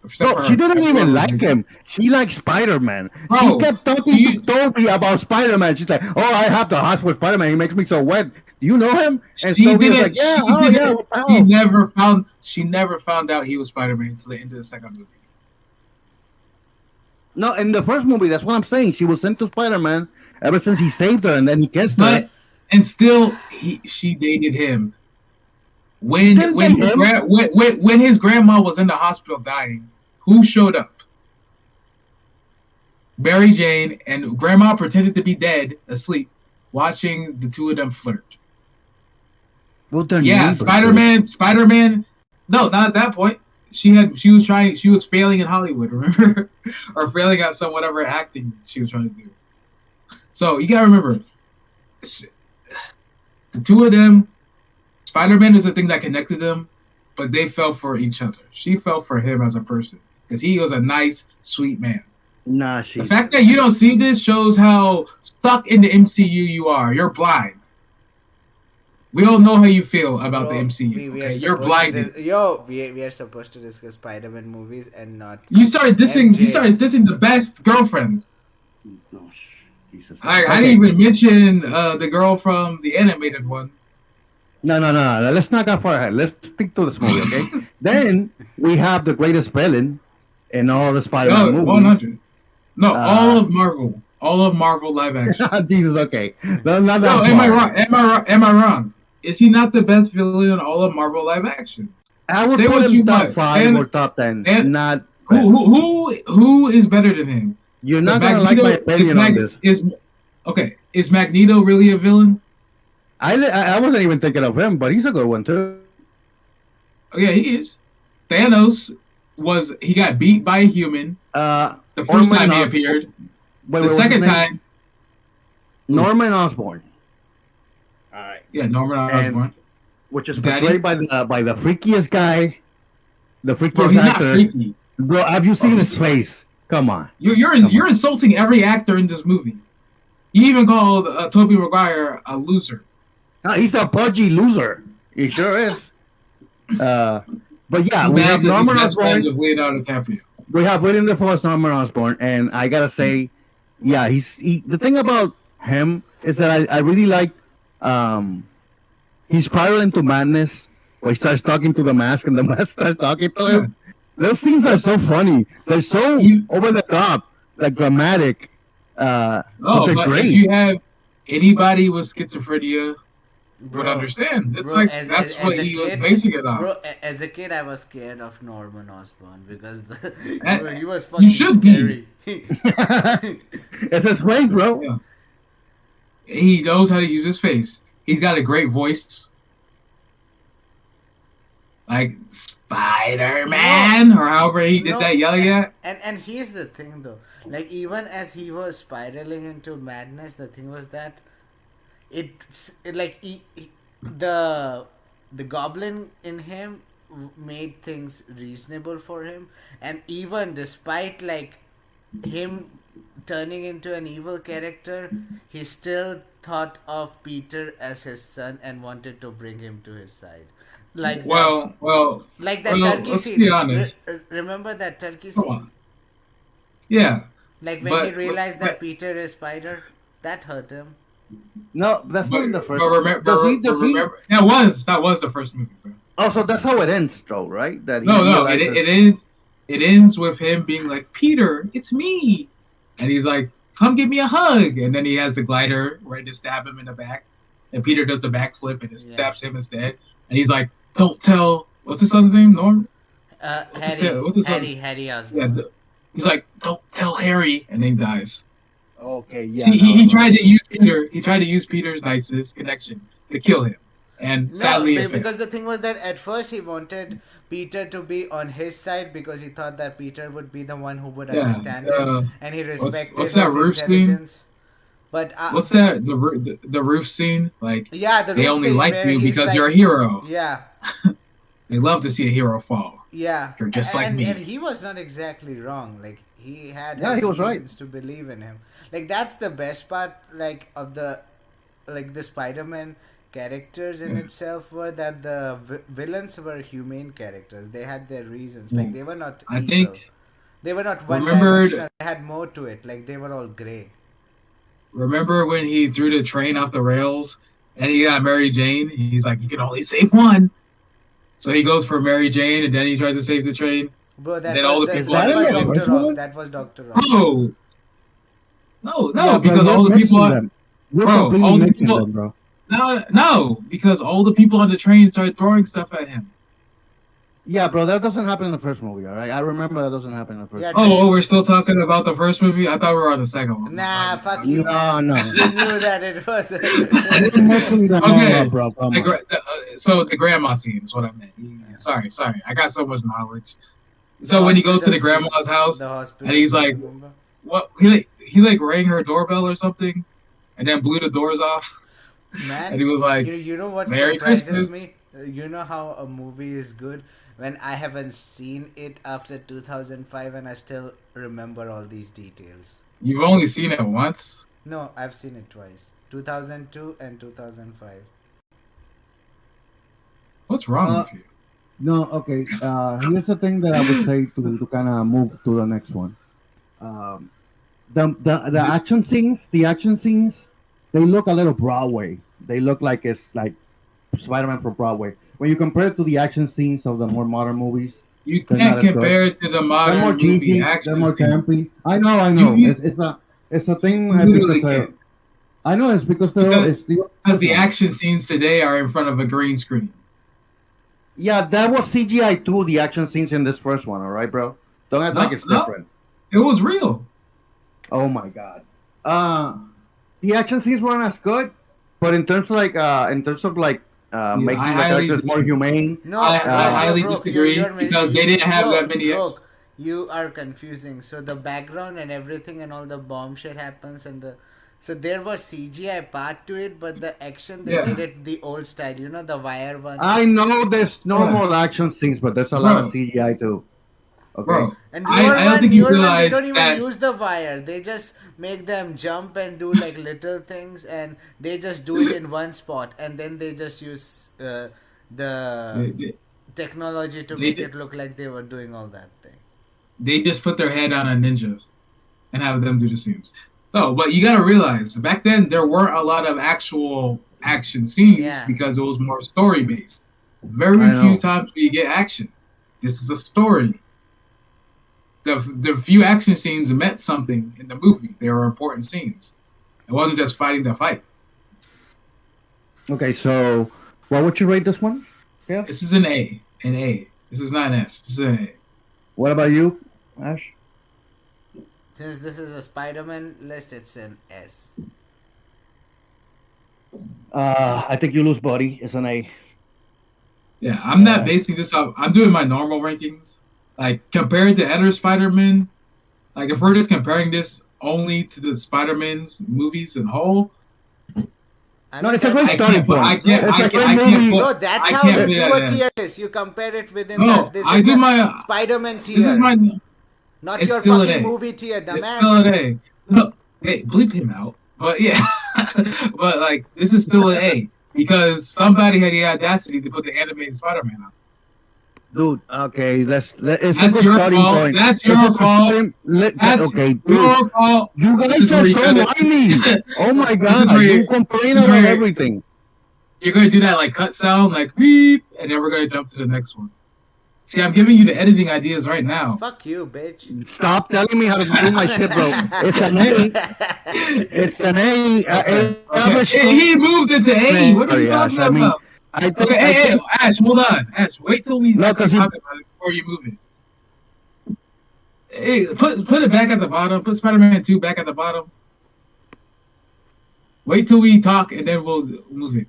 [SPEAKER 2] Except
[SPEAKER 1] Bro,
[SPEAKER 2] for
[SPEAKER 1] she
[SPEAKER 2] her.
[SPEAKER 1] didn't
[SPEAKER 2] Everyone
[SPEAKER 1] even
[SPEAKER 2] was
[SPEAKER 1] like
[SPEAKER 2] rude.
[SPEAKER 1] him. She liked Spider-Man. She
[SPEAKER 2] Bro,
[SPEAKER 1] kept talking
[SPEAKER 2] do you-
[SPEAKER 1] to Toby about Spider-Man. She's like, "Oh, I have the hots for Spider-Man. He makes me so wet. Do you know him?" And
[SPEAKER 2] She
[SPEAKER 1] Toby was
[SPEAKER 2] didn't.
[SPEAKER 1] like, "Yeah,
[SPEAKER 2] she
[SPEAKER 1] oh
[SPEAKER 2] didn't.
[SPEAKER 1] yeah, we're pals."
[SPEAKER 2] She never found out he was Spider-Man until the end of the second movie.
[SPEAKER 1] No, in the first movie, that's what I'm saying. She was into Spider-Man ever since he saved her, and then he kissed her.
[SPEAKER 2] But and still, she dated him. When
[SPEAKER 1] Still
[SPEAKER 2] when
[SPEAKER 1] date
[SPEAKER 2] his,
[SPEAKER 1] him?
[SPEAKER 2] when his grandma was in the hospital dying, who showed up? Mary Jane, and grandma pretended to be dead, asleep, watching the two of them flirt.
[SPEAKER 1] Well, they're
[SPEAKER 2] Yeah,
[SPEAKER 1] neighbors,
[SPEAKER 2] Spider-Man. No, not at that point. She was failing in Hollywood, remember? Or failing at some whatever acting she was trying to do. So you gotta remember, the two of them, Spider-Man is the thing that connected them, but they fell for each other. She fell for him as a person because he was a nice, sweet man.
[SPEAKER 1] Nah, she.
[SPEAKER 2] The fact that you don't see this shows how stuck in the MCU you are. You're blind. We all know how you feel about the
[SPEAKER 3] Bro,
[SPEAKER 2] MCU.
[SPEAKER 3] we are
[SPEAKER 2] Okay? You're
[SPEAKER 3] supposed to
[SPEAKER 2] blinded.
[SPEAKER 3] we are supposed to discuss Spider-Man movies and not.
[SPEAKER 2] You started dissing.
[SPEAKER 3] MJ.
[SPEAKER 2] You started dissing the best girlfriend.
[SPEAKER 1] Oh, Jesus.
[SPEAKER 2] I
[SPEAKER 1] Okay.
[SPEAKER 2] didn't even mention the girl from the animated one.
[SPEAKER 1] No. Let's not go far ahead. Let's stick to this movie, okay? Then we have the greatest villain in all the Spider-Man
[SPEAKER 2] No,
[SPEAKER 1] movies.
[SPEAKER 2] 100. No, all of Marvel live action.
[SPEAKER 1] Jesus, okay. No, not that
[SPEAKER 2] No, am I
[SPEAKER 1] far.
[SPEAKER 2] wrong? Am I wrong? Is he not the best villain in all of Marvel live action?
[SPEAKER 1] I would
[SPEAKER 2] Say
[SPEAKER 1] put
[SPEAKER 2] what
[SPEAKER 1] him
[SPEAKER 2] you
[SPEAKER 1] top
[SPEAKER 2] want.
[SPEAKER 1] 5
[SPEAKER 2] And-
[SPEAKER 1] or top 10.
[SPEAKER 2] and-
[SPEAKER 1] Not best.
[SPEAKER 2] Who is better than him?
[SPEAKER 1] You're not gonna like my opinion on this.
[SPEAKER 2] Is Magneto really a villain?
[SPEAKER 1] I wasn't even thinking of him, but he's a good one too.
[SPEAKER 2] Oh yeah, he is. Thanos he got beat by a human the first
[SPEAKER 1] Norman
[SPEAKER 2] time he
[SPEAKER 1] Osborn.
[SPEAKER 2] appeared.
[SPEAKER 1] Wait,
[SPEAKER 2] The
[SPEAKER 1] what's
[SPEAKER 2] second
[SPEAKER 1] his name?
[SPEAKER 2] time,
[SPEAKER 1] Norman Osborn. All right.
[SPEAKER 2] yeah, Norman Osborn.
[SPEAKER 1] Which is
[SPEAKER 2] Daddy?
[SPEAKER 1] portrayed by the freakiest guy, the freakiest
[SPEAKER 2] Bro, he's not
[SPEAKER 1] actor.
[SPEAKER 2] freaky.
[SPEAKER 1] Bro, have you seen
[SPEAKER 2] Bro,
[SPEAKER 1] his face? Come on.
[SPEAKER 2] You're insulting every actor in this movie. You even called Tobey Maguire a loser.
[SPEAKER 1] No, he's a pudgy loser. He sure is. But yeah, we have Norman
[SPEAKER 2] best friends
[SPEAKER 1] Osborn.
[SPEAKER 2] of Leonardo DiCaprio.
[SPEAKER 1] We have William Dafoe's Norman Osborn, and I gotta say, yeah, the thing about him is that I really like he's spiraling into madness where he starts talking to the mask and the mask starts talking to him. Those scenes are so funny. They're so over the top, like dramatic.
[SPEAKER 2] Oh,
[SPEAKER 1] they're
[SPEAKER 2] but
[SPEAKER 1] great.
[SPEAKER 2] if you have anybody with schizophrenia, would
[SPEAKER 3] Bro,
[SPEAKER 2] understand. It's
[SPEAKER 3] bro,
[SPEAKER 2] like that's
[SPEAKER 3] as
[SPEAKER 2] what
[SPEAKER 3] a
[SPEAKER 2] he was
[SPEAKER 3] kid,
[SPEAKER 2] basing it on.
[SPEAKER 3] bro, as a kid, I was scared of Norman Osborn because
[SPEAKER 2] Eh,
[SPEAKER 3] he was
[SPEAKER 2] you
[SPEAKER 3] fucking
[SPEAKER 2] should be.
[SPEAKER 3] scary.
[SPEAKER 1] It's his face, bro.
[SPEAKER 2] Yeah. He knows how to use his face. He's got a great voice, like Spider Man, or however he did
[SPEAKER 3] No,
[SPEAKER 2] that yelling at.
[SPEAKER 3] and here's the thing though, like even as he was spiraling into madness, the thing was that like the goblin in him made things reasonable for him, and even despite like him turning into an evil character, he still thought of Peter as his son and wanted to bring him to his side. Like that,
[SPEAKER 2] Well,
[SPEAKER 3] like that
[SPEAKER 2] well.
[SPEAKER 3] turkey
[SPEAKER 2] Let's
[SPEAKER 3] scene.
[SPEAKER 2] be honest.
[SPEAKER 3] Remember that turkey
[SPEAKER 2] Come
[SPEAKER 3] scene?
[SPEAKER 2] on. Yeah,
[SPEAKER 3] Like when he
[SPEAKER 2] but
[SPEAKER 3] realized that
[SPEAKER 2] but
[SPEAKER 3] Peter is Spider, that hurt him.
[SPEAKER 1] No, that's not in the first.
[SPEAKER 2] but remember that was the first movie, bro.
[SPEAKER 1] Also, that's how it ends, though, right? That he
[SPEAKER 2] No,
[SPEAKER 1] realizes.
[SPEAKER 2] it ends with him being like, Peter, it's me, and he's like, come give me a hug, and then he has the glider ready to stab him in the back, and Peter does the backflip and it
[SPEAKER 3] Yeah.
[SPEAKER 2] stabs him instead, and he's like, don't tell, what's his son's name, Norm? What's his son?
[SPEAKER 3] Harry
[SPEAKER 2] Yeah,
[SPEAKER 3] Osborn.
[SPEAKER 2] he's like, don't tell Harry, and then he dies.
[SPEAKER 1] Okay, yeah.
[SPEAKER 2] See,
[SPEAKER 1] no,
[SPEAKER 2] he
[SPEAKER 1] no.
[SPEAKER 2] tried to use Peter. He tried to use Peter's nicest connection to kill him, and sadly, it failed.
[SPEAKER 3] because the thing was that at first he wanted Peter to be on his side because he thought that Peter would be the one who would
[SPEAKER 2] Yeah,
[SPEAKER 3] understand him and he respected
[SPEAKER 2] what's that
[SPEAKER 3] his
[SPEAKER 2] roof scene?
[SPEAKER 3] intelligence. But
[SPEAKER 2] What's that? The roof scene? Like,
[SPEAKER 3] yeah, the
[SPEAKER 2] they
[SPEAKER 3] roof
[SPEAKER 2] only
[SPEAKER 3] scene
[SPEAKER 2] like
[SPEAKER 3] where
[SPEAKER 2] you
[SPEAKER 3] he's
[SPEAKER 2] because
[SPEAKER 3] like-
[SPEAKER 2] you're a hero.
[SPEAKER 3] Yeah,
[SPEAKER 2] They love to see a hero fall.
[SPEAKER 3] yeah.
[SPEAKER 2] You're just like me.
[SPEAKER 3] And he was not exactly wrong. Like he had
[SPEAKER 1] Yeah,
[SPEAKER 3] his
[SPEAKER 1] he was right.
[SPEAKER 3] reasons to believe in him. Like that's the best part. Like of the Spider-Man characters in itself were that the villains were humane characters. They had their reasons. Like they were not
[SPEAKER 2] I
[SPEAKER 3] evil.
[SPEAKER 2] think
[SPEAKER 3] They were not
[SPEAKER 2] remembered-
[SPEAKER 3] one-dimensional. They had more to it. Like they were all gray.
[SPEAKER 2] remember when he threw the train off the rails and he got Mary Jane? He's like, you can only save one. So he goes for Mary Jane and then he tries to save the train.
[SPEAKER 3] Bro, that
[SPEAKER 2] Then all
[SPEAKER 3] was,
[SPEAKER 2] the
[SPEAKER 3] that,
[SPEAKER 2] people
[SPEAKER 3] that
[SPEAKER 1] on
[SPEAKER 3] was
[SPEAKER 1] the
[SPEAKER 3] Dr.
[SPEAKER 1] first
[SPEAKER 3] Rock.
[SPEAKER 1] one?
[SPEAKER 3] That was Dr. Rock.
[SPEAKER 2] No,
[SPEAKER 1] Yeah, but
[SPEAKER 2] because
[SPEAKER 1] you're
[SPEAKER 2] all the
[SPEAKER 1] mixing
[SPEAKER 2] people.
[SPEAKER 1] them. You're
[SPEAKER 2] Bro,
[SPEAKER 1] completely
[SPEAKER 2] all the
[SPEAKER 1] mixing
[SPEAKER 2] people-
[SPEAKER 1] them, bro.
[SPEAKER 2] No, because all the people on the train started throwing stuff at him.
[SPEAKER 1] Yeah, bro, that doesn't happen in the first movie, all right? I remember that doesn't happen in the first
[SPEAKER 3] Yeah,
[SPEAKER 1] movie.
[SPEAKER 2] Oh, we're still talking about the first movie? I thought we were on the second one.
[SPEAKER 3] Nah, fuck you.
[SPEAKER 1] No, no.
[SPEAKER 3] You knew that it was.
[SPEAKER 1] You're mixing them
[SPEAKER 2] Okay.
[SPEAKER 1] all up, bro. Come on.
[SPEAKER 2] So the grandma scene is what I meant. Sorry. I got so much knowledge. So when he goes to the
[SPEAKER 3] hospital
[SPEAKER 2] grandma's house,
[SPEAKER 3] the hospital
[SPEAKER 2] and he's
[SPEAKER 3] scene,
[SPEAKER 2] like,
[SPEAKER 3] remember?
[SPEAKER 2] what? He rang her doorbell or something, and then blew the doors off.
[SPEAKER 3] Man,
[SPEAKER 2] And he was like,
[SPEAKER 3] you know what
[SPEAKER 2] "Merry
[SPEAKER 3] surprises
[SPEAKER 2] Christmas."
[SPEAKER 3] me? You know how a movie is good when I haven't seen it after 2005 and I still remember all these details.
[SPEAKER 2] You've only seen it once.
[SPEAKER 3] No, I've seen it twice. 2002 and 2005.
[SPEAKER 2] What's wrong
[SPEAKER 1] Uh,
[SPEAKER 2] with you?
[SPEAKER 1] No, okay. Here's the thing that I would say to kind of move to the next one. The action scenes, they look a little Broadway. They look like it's like Spider-Man from Broadway. When you compare it to the action scenes of the more modern movies,
[SPEAKER 2] You
[SPEAKER 1] they're
[SPEAKER 2] can't
[SPEAKER 1] not as
[SPEAKER 2] compare it to the
[SPEAKER 1] they're
[SPEAKER 2] modern
[SPEAKER 1] more
[SPEAKER 2] movie
[SPEAKER 1] cheesy, they're
[SPEAKER 2] action
[SPEAKER 1] more
[SPEAKER 2] scene.
[SPEAKER 1] campy. I know.
[SPEAKER 2] You-
[SPEAKER 1] It's a thing.
[SPEAKER 2] You literally
[SPEAKER 1] Because,
[SPEAKER 2] can't.
[SPEAKER 1] I know it's because
[SPEAKER 2] Because
[SPEAKER 1] the
[SPEAKER 2] Because the action scenes today are in front of a green screen.
[SPEAKER 1] Yeah, that was CGI too. The action scenes in this first one, all right, bro. Don't act like it's
[SPEAKER 2] No.
[SPEAKER 1] different.
[SPEAKER 2] It was real.
[SPEAKER 1] Oh my god. The action scenes weren't as good, but in terms of like making the
[SPEAKER 2] I highly
[SPEAKER 1] characters more
[SPEAKER 2] disagree.
[SPEAKER 1] humane.
[SPEAKER 3] No,
[SPEAKER 2] I highly
[SPEAKER 3] bro,
[SPEAKER 2] disagree
[SPEAKER 3] you're
[SPEAKER 2] because they didn't have that many.
[SPEAKER 3] Bro, you are confusing. So the background and everything and all the bomb shit happens so there was CGI part to it, but the action they
[SPEAKER 2] Yeah.
[SPEAKER 3] did it the old style. You know the wire one.
[SPEAKER 1] I know there's normal action scenes, but there's a lot of
[SPEAKER 2] Bro.
[SPEAKER 1] CGI too. Okay.
[SPEAKER 2] Bro,
[SPEAKER 3] And
[SPEAKER 2] I don't think you
[SPEAKER 3] they
[SPEAKER 2] realize
[SPEAKER 3] don't even
[SPEAKER 2] that.
[SPEAKER 3] use the wire. They just make them jump and do like little things, and they just do it in one spot, and then they just use the
[SPEAKER 2] They,
[SPEAKER 3] technology to
[SPEAKER 2] They
[SPEAKER 3] make
[SPEAKER 2] did-
[SPEAKER 3] it look like they were doing all that thing.
[SPEAKER 2] they just put their head on a ninja and have them do the scenes. No, but you gotta realize back then there weren't a lot of actual action scenes
[SPEAKER 3] Yeah.
[SPEAKER 2] because it was more story based. Very
[SPEAKER 1] I know.
[SPEAKER 2] few times do you get action. This is a story. The few action scenes meant something in the movie. They were important scenes. It wasn't just fighting the fight.
[SPEAKER 1] Okay, so what would you rate this one? Yeah.
[SPEAKER 2] This is an A. An A. This is not an S. This is an A.
[SPEAKER 1] What about you, Ash?
[SPEAKER 3] Since this is a Spider-Man list, it's an S.
[SPEAKER 1] I think you lose, buddy. It's an A.
[SPEAKER 2] Yeah, I'm not basing this off. I'm doing my normal rankings. Like, compared to other Spider-Man, like, if we're just comparing this only to the Spider-Man's movies in whole,
[SPEAKER 1] No, it's a great starting point.
[SPEAKER 2] I can't
[SPEAKER 1] It's a great
[SPEAKER 2] put-
[SPEAKER 1] movie.
[SPEAKER 3] No, that's
[SPEAKER 2] I
[SPEAKER 3] how
[SPEAKER 2] can't
[SPEAKER 3] you
[SPEAKER 2] put
[SPEAKER 3] do
[SPEAKER 2] it
[SPEAKER 3] a
[SPEAKER 2] as-
[SPEAKER 3] tier list. You compare it within
[SPEAKER 2] No,
[SPEAKER 3] that. This
[SPEAKER 2] I
[SPEAKER 3] is
[SPEAKER 2] do
[SPEAKER 3] a
[SPEAKER 2] my-
[SPEAKER 3] Spider-Man tier.
[SPEAKER 2] this is my.
[SPEAKER 3] not
[SPEAKER 2] it's
[SPEAKER 3] your
[SPEAKER 2] still an
[SPEAKER 3] fucking
[SPEAKER 2] A.
[SPEAKER 3] movie tier,
[SPEAKER 2] It's
[SPEAKER 3] dumbass.
[SPEAKER 2] still an A. No, hey, bleep him out. But yeah, but like this is still an A because somebody had the audacity to put the animated Spider-Man on.
[SPEAKER 1] Dude, okay, it's a
[SPEAKER 2] That's
[SPEAKER 1] good
[SPEAKER 2] your
[SPEAKER 1] starting
[SPEAKER 2] fault.
[SPEAKER 1] point.
[SPEAKER 2] That's
[SPEAKER 1] It's
[SPEAKER 2] your
[SPEAKER 1] a good
[SPEAKER 2] fault.
[SPEAKER 1] starting-
[SPEAKER 2] That's
[SPEAKER 1] okay, dude.
[SPEAKER 2] your fault.
[SPEAKER 1] You
[SPEAKER 2] This
[SPEAKER 1] guys
[SPEAKER 2] is
[SPEAKER 1] are
[SPEAKER 2] where you
[SPEAKER 1] so
[SPEAKER 2] gotta-
[SPEAKER 1] whiny. Oh my god,
[SPEAKER 2] where
[SPEAKER 1] you
[SPEAKER 2] you-
[SPEAKER 1] complain
[SPEAKER 2] this is
[SPEAKER 1] about
[SPEAKER 2] where you-
[SPEAKER 1] everything.
[SPEAKER 2] You're gonna do that like cut sound, like beep, and then we're gonna jump to the next one. See, I'm giving you the editing ideas right now.
[SPEAKER 3] Fuck you, bitch.
[SPEAKER 1] Stop telling me how to do my shit, bro. It's an A. It's an A.
[SPEAKER 2] Okay. He moved it to A. What are you
[SPEAKER 1] Sorry,
[SPEAKER 2] talking
[SPEAKER 1] Ash, I mean,
[SPEAKER 2] about?
[SPEAKER 1] I think,
[SPEAKER 2] Okay,
[SPEAKER 1] I
[SPEAKER 2] hey,
[SPEAKER 1] think
[SPEAKER 2] Ash, hold on. Ash, wait till we
[SPEAKER 1] No,
[SPEAKER 2] actually
[SPEAKER 1] 'cause he-
[SPEAKER 2] talk about it before you move it. Hey, put it back at the bottom. Put Spider-Man 2 back at the bottom. Wait till we talk and then we'll move it.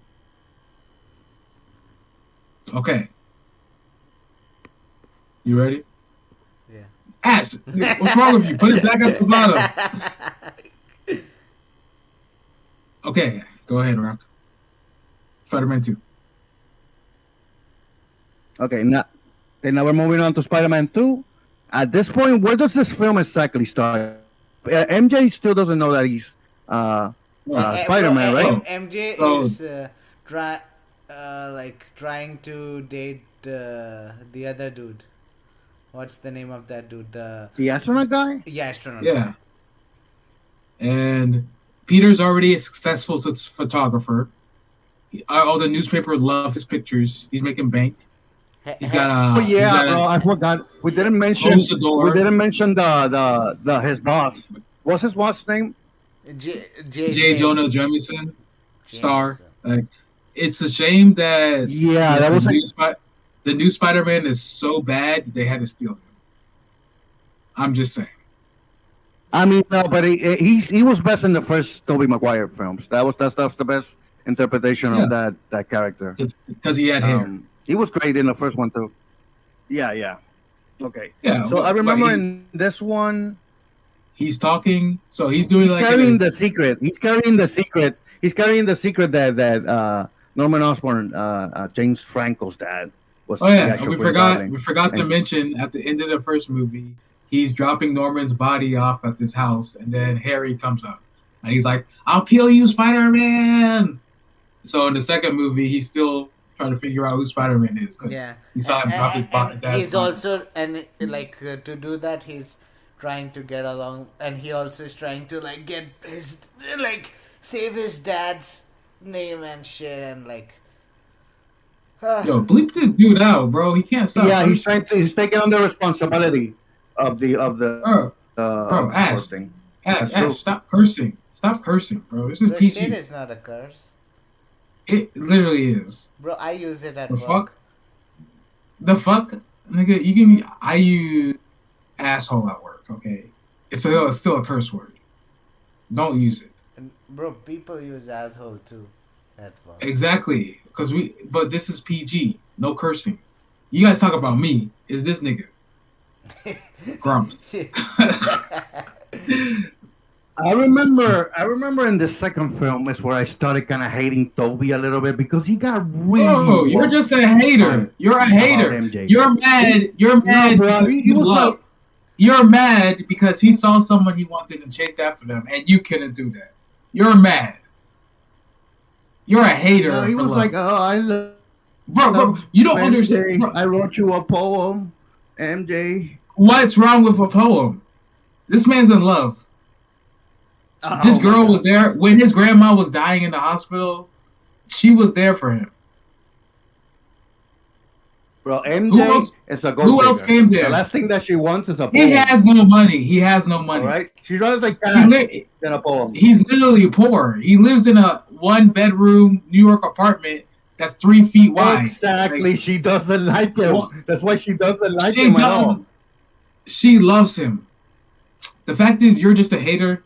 [SPEAKER 2] Okay. You ready?
[SPEAKER 3] Yeah.
[SPEAKER 2] Ash, what's wrong with you? Put it back at the bottom. Okay, go ahead, Rock. Spider-Man 2.
[SPEAKER 1] okay, now we're moving on to Spider-Man 2. At this point, where does this film exactly start? MJ still doesn't know that he's Spider-Man,
[SPEAKER 3] Bro,
[SPEAKER 1] right?
[SPEAKER 3] MJ
[SPEAKER 2] Oh.
[SPEAKER 3] is trying to date the other dude. What's the name of that dude?
[SPEAKER 1] The astronaut guy?
[SPEAKER 3] Yeah, astronaut.
[SPEAKER 2] Yeah. And Peter's already a successful photographer. All the newspapers love his pictures. He's making bank. He's got a.
[SPEAKER 1] Oh yeah,
[SPEAKER 2] he's got
[SPEAKER 1] bro. I forgot. We didn't mention.
[SPEAKER 2] Close the door.
[SPEAKER 1] We didn't mention the his boss. What's his boss name?
[SPEAKER 2] J. Jonah Jameson, star. Like, it's a shame that
[SPEAKER 1] Yeah, that was
[SPEAKER 2] the new Spider-Man is so bad that they had to steal him. I'm just saying.
[SPEAKER 1] I mean, no, but he was best in the first Tobey Maguire films. That's the best interpretation of that character.
[SPEAKER 2] Because he had hair.
[SPEAKER 1] He was great in the first one too. Yeah. Okay.
[SPEAKER 2] Yeah.
[SPEAKER 1] So I remember in this one,
[SPEAKER 2] he's talking. So he's doing
[SPEAKER 1] he's
[SPEAKER 2] like
[SPEAKER 1] carrying the secret. He's carrying the secret. He's carrying the secret that Norman Osborn, James Franco's dad, was.
[SPEAKER 2] Oh
[SPEAKER 1] the
[SPEAKER 2] yeah,
[SPEAKER 1] actual
[SPEAKER 2] we
[SPEAKER 1] Green
[SPEAKER 2] forgot.
[SPEAKER 1] Goblin.
[SPEAKER 2] We forgot to
[SPEAKER 1] And-
[SPEAKER 2] mention at the end of the first movie, he's dropping Norman's body off at this house, and then Harry comes up, and he's like, "I'll kill you, Spider-Man." So in the second movie, he's still trying to figure out who Spider-Man is because he saw him drop his body.
[SPEAKER 3] He's also to do that. He's trying to get along, and he also is trying to get his save his dad's name and shit, and
[SPEAKER 2] Yo, bleep this dude out, bro. He can't stop.
[SPEAKER 1] Yeah, he's taking on the responsibility of the
[SPEAKER 2] Bro, Ash,
[SPEAKER 1] thing.
[SPEAKER 2] Ash,
[SPEAKER 1] That's true.
[SPEAKER 2] stop cursing. Stop cursing, bro. This is
[SPEAKER 3] Bro,
[SPEAKER 2] PG.
[SPEAKER 3] shit is not a curse,
[SPEAKER 2] It literally is.
[SPEAKER 3] bro. I use it at
[SPEAKER 2] The
[SPEAKER 3] work.
[SPEAKER 2] fuck? The fuck? Nigga, you can I use asshole at work, okay? It's still a curse word. Don't use it.
[SPEAKER 3] And, bro, people use asshole too at work.
[SPEAKER 2] Exactly. But this is PG. No cursing. You guys talk about me. Is this nigga? Grumps.
[SPEAKER 1] I remember in the second film is where I started kind of hating Toby a little bit because he got really.
[SPEAKER 2] Oh, you're just a hater. You're a hater.
[SPEAKER 1] MJ.
[SPEAKER 2] You're mad. You're mad.
[SPEAKER 1] No, bro, he was
[SPEAKER 2] Love.
[SPEAKER 1] like,
[SPEAKER 2] You're mad because he saw someone he wanted and chased after them, and you couldn't do that. You're mad. You're a hater.
[SPEAKER 1] no, he
[SPEAKER 2] for
[SPEAKER 1] was
[SPEAKER 2] love.
[SPEAKER 1] like, oh, I love
[SPEAKER 2] bro, you don't
[SPEAKER 1] MJ.
[SPEAKER 2] understand. Bro,
[SPEAKER 1] I wrote you a poem, MJ.
[SPEAKER 2] what's wrong with a poem? This man's in love. This
[SPEAKER 1] Oh,
[SPEAKER 2] girl
[SPEAKER 1] my
[SPEAKER 2] was
[SPEAKER 1] God.
[SPEAKER 2] there when his grandma was dying in the hospital. She was there for him.
[SPEAKER 1] Bro,
[SPEAKER 2] Who
[SPEAKER 1] MJ
[SPEAKER 2] else?
[SPEAKER 1] is a gold
[SPEAKER 2] Who else
[SPEAKER 1] digger.
[SPEAKER 2] came
[SPEAKER 1] The
[SPEAKER 2] there?
[SPEAKER 1] last thing that she wants is a poem.
[SPEAKER 2] He has no money. He has no
[SPEAKER 1] All
[SPEAKER 2] money.
[SPEAKER 1] right, she'd rather take
[SPEAKER 2] He
[SPEAKER 1] cash
[SPEAKER 2] li-
[SPEAKER 1] than a poem.
[SPEAKER 2] he's literally poor. He lives in a 1-bedroom New York apartment that's 3 feet wide.
[SPEAKER 1] Exactly.
[SPEAKER 2] Like,
[SPEAKER 1] She doesn't like him.
[SPEAKER 2] Well,
[SPEAKER 1] That's why she doesn't like
[SPEAKER 2] she
[SPEAKER 1] him at all.
[SPEAKER 2] does. She loves him. The fact is, you're just a hater.